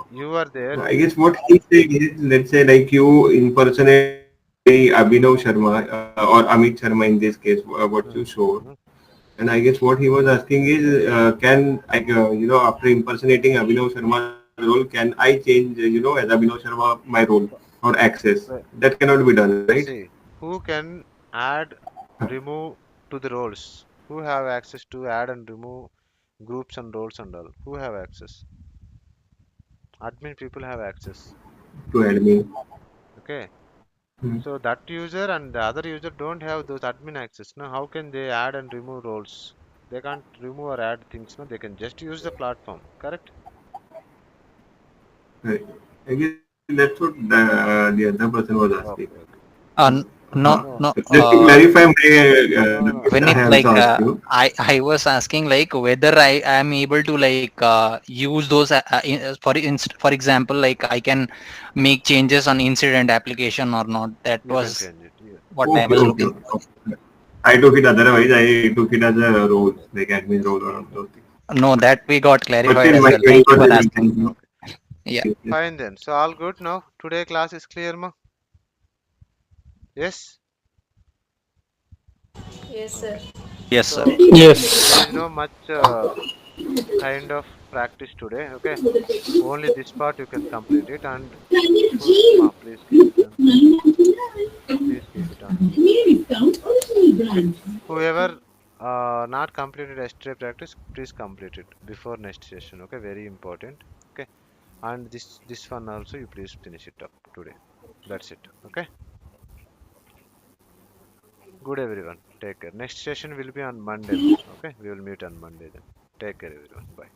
[SPEAKER 2] You are there.
[SPEAKER 9] I guess what he's saying is, let's say like you impersonate Abhinav Sharma or Amit Sharma in this case, what you showed. And I guess what he was asking is, can I, after impersonating Abhinav Sharma's role, can I change, as Abhinav Sharma, my role or access?
[SPEAKER 2] Well,
[SPEAKER 9] That cannot be done, right?
[SPEAKER 2] see, who can add, remove to the roles? Who have access to add and remove groups and roles and all? Who have access? Admin people have access.
[SPEAKER 9] To admin.
[SPEAKER 2] Okay.
[SPEAKER 9] Hmm.
[SPEAKER 2] So that user and the other user don't have those admin access. Now, how can they add and remove roles? They can't remove or add things. No, they can just use the platform. Correct?
[SPEAKER 9] Right. I guess that's what the other person was asking.
[SPEAKER 2] Okay. Okay.
[SPEAKER 3] Uh, no,
[SPEAKER 9] Uh,
[SPEAKER 2] No.
[SPEAKER 3] no.
[SPEAKER 9] just to clarify my,
[SPEAKER 2] No. No.
[SPEAKER 9] I
[SPEAKER 3] When it
[SPEAKER 9] have
[SPEAKER 3] like
[SPEAKER 9] also asked you.
[SPEAKER 3] I was asking like whether I am able to like use those for example, like I can make changes on incident application or not. That
[SPEAKER 2] You can
[SPEAKER 3] was
[SPEAKER 2] change it. Yeah.
[SPEAKER 3] what I
[SPEAKER 9] Okay,
[SPEAKER 3] was
[SPEAKER 9] okay,
[SPEAKER 3] looking
[SPEAKER 9] okay.
[SPEAKER 3] for.
[SPEAKER 9] Okay. I took it otherwise. I took it as a role, like admin role or those things.
[SPEAKER 3] No, that we got
[SPEAKER 9] But
[SPEAKER 3] clarified
[SPEAKER 9] still,
[SPEAKER 3] as
[SPEAKER 9] my
[SPEAKER 3] well.
[SPEAKER 9] query
[SPEAKER 3] Thank you
[SPEAKER 9] was
[SPEAKER 3] for
[SPEAKER 9] still
[SPEAKER 3] asking.
[SPEAKER 9] unclear.
[SPEAKER 2] Okay.
[SPEAKER 3] Yeah.
[SPEAKER 9] Yes, yes.
[SPEAKER 2] Fine then. So all good now. Today class is clear, ma? Yes.
[SPEAKER 12] Yes, sir.
[SPEAKER 2] Okay.
[SPEAKER 3] Yes, sir.
[SPEAKER 2] So there
[SPEAKER 1] Yes.
[SPEAKER 2] is no much kind of practice today. Okay. Only this part you can complete it and ma, please keep it on. Please keep it on. Okay. Whoever not completed yesterday practice, please complete it before next session. Okay. Very important. Okay. And this one also you please finish it up today. That's it. Okay. Good everyone. Take care. Next session will be on Monday then. Okay. We will meet on Monday then. Take care everyone. Bye.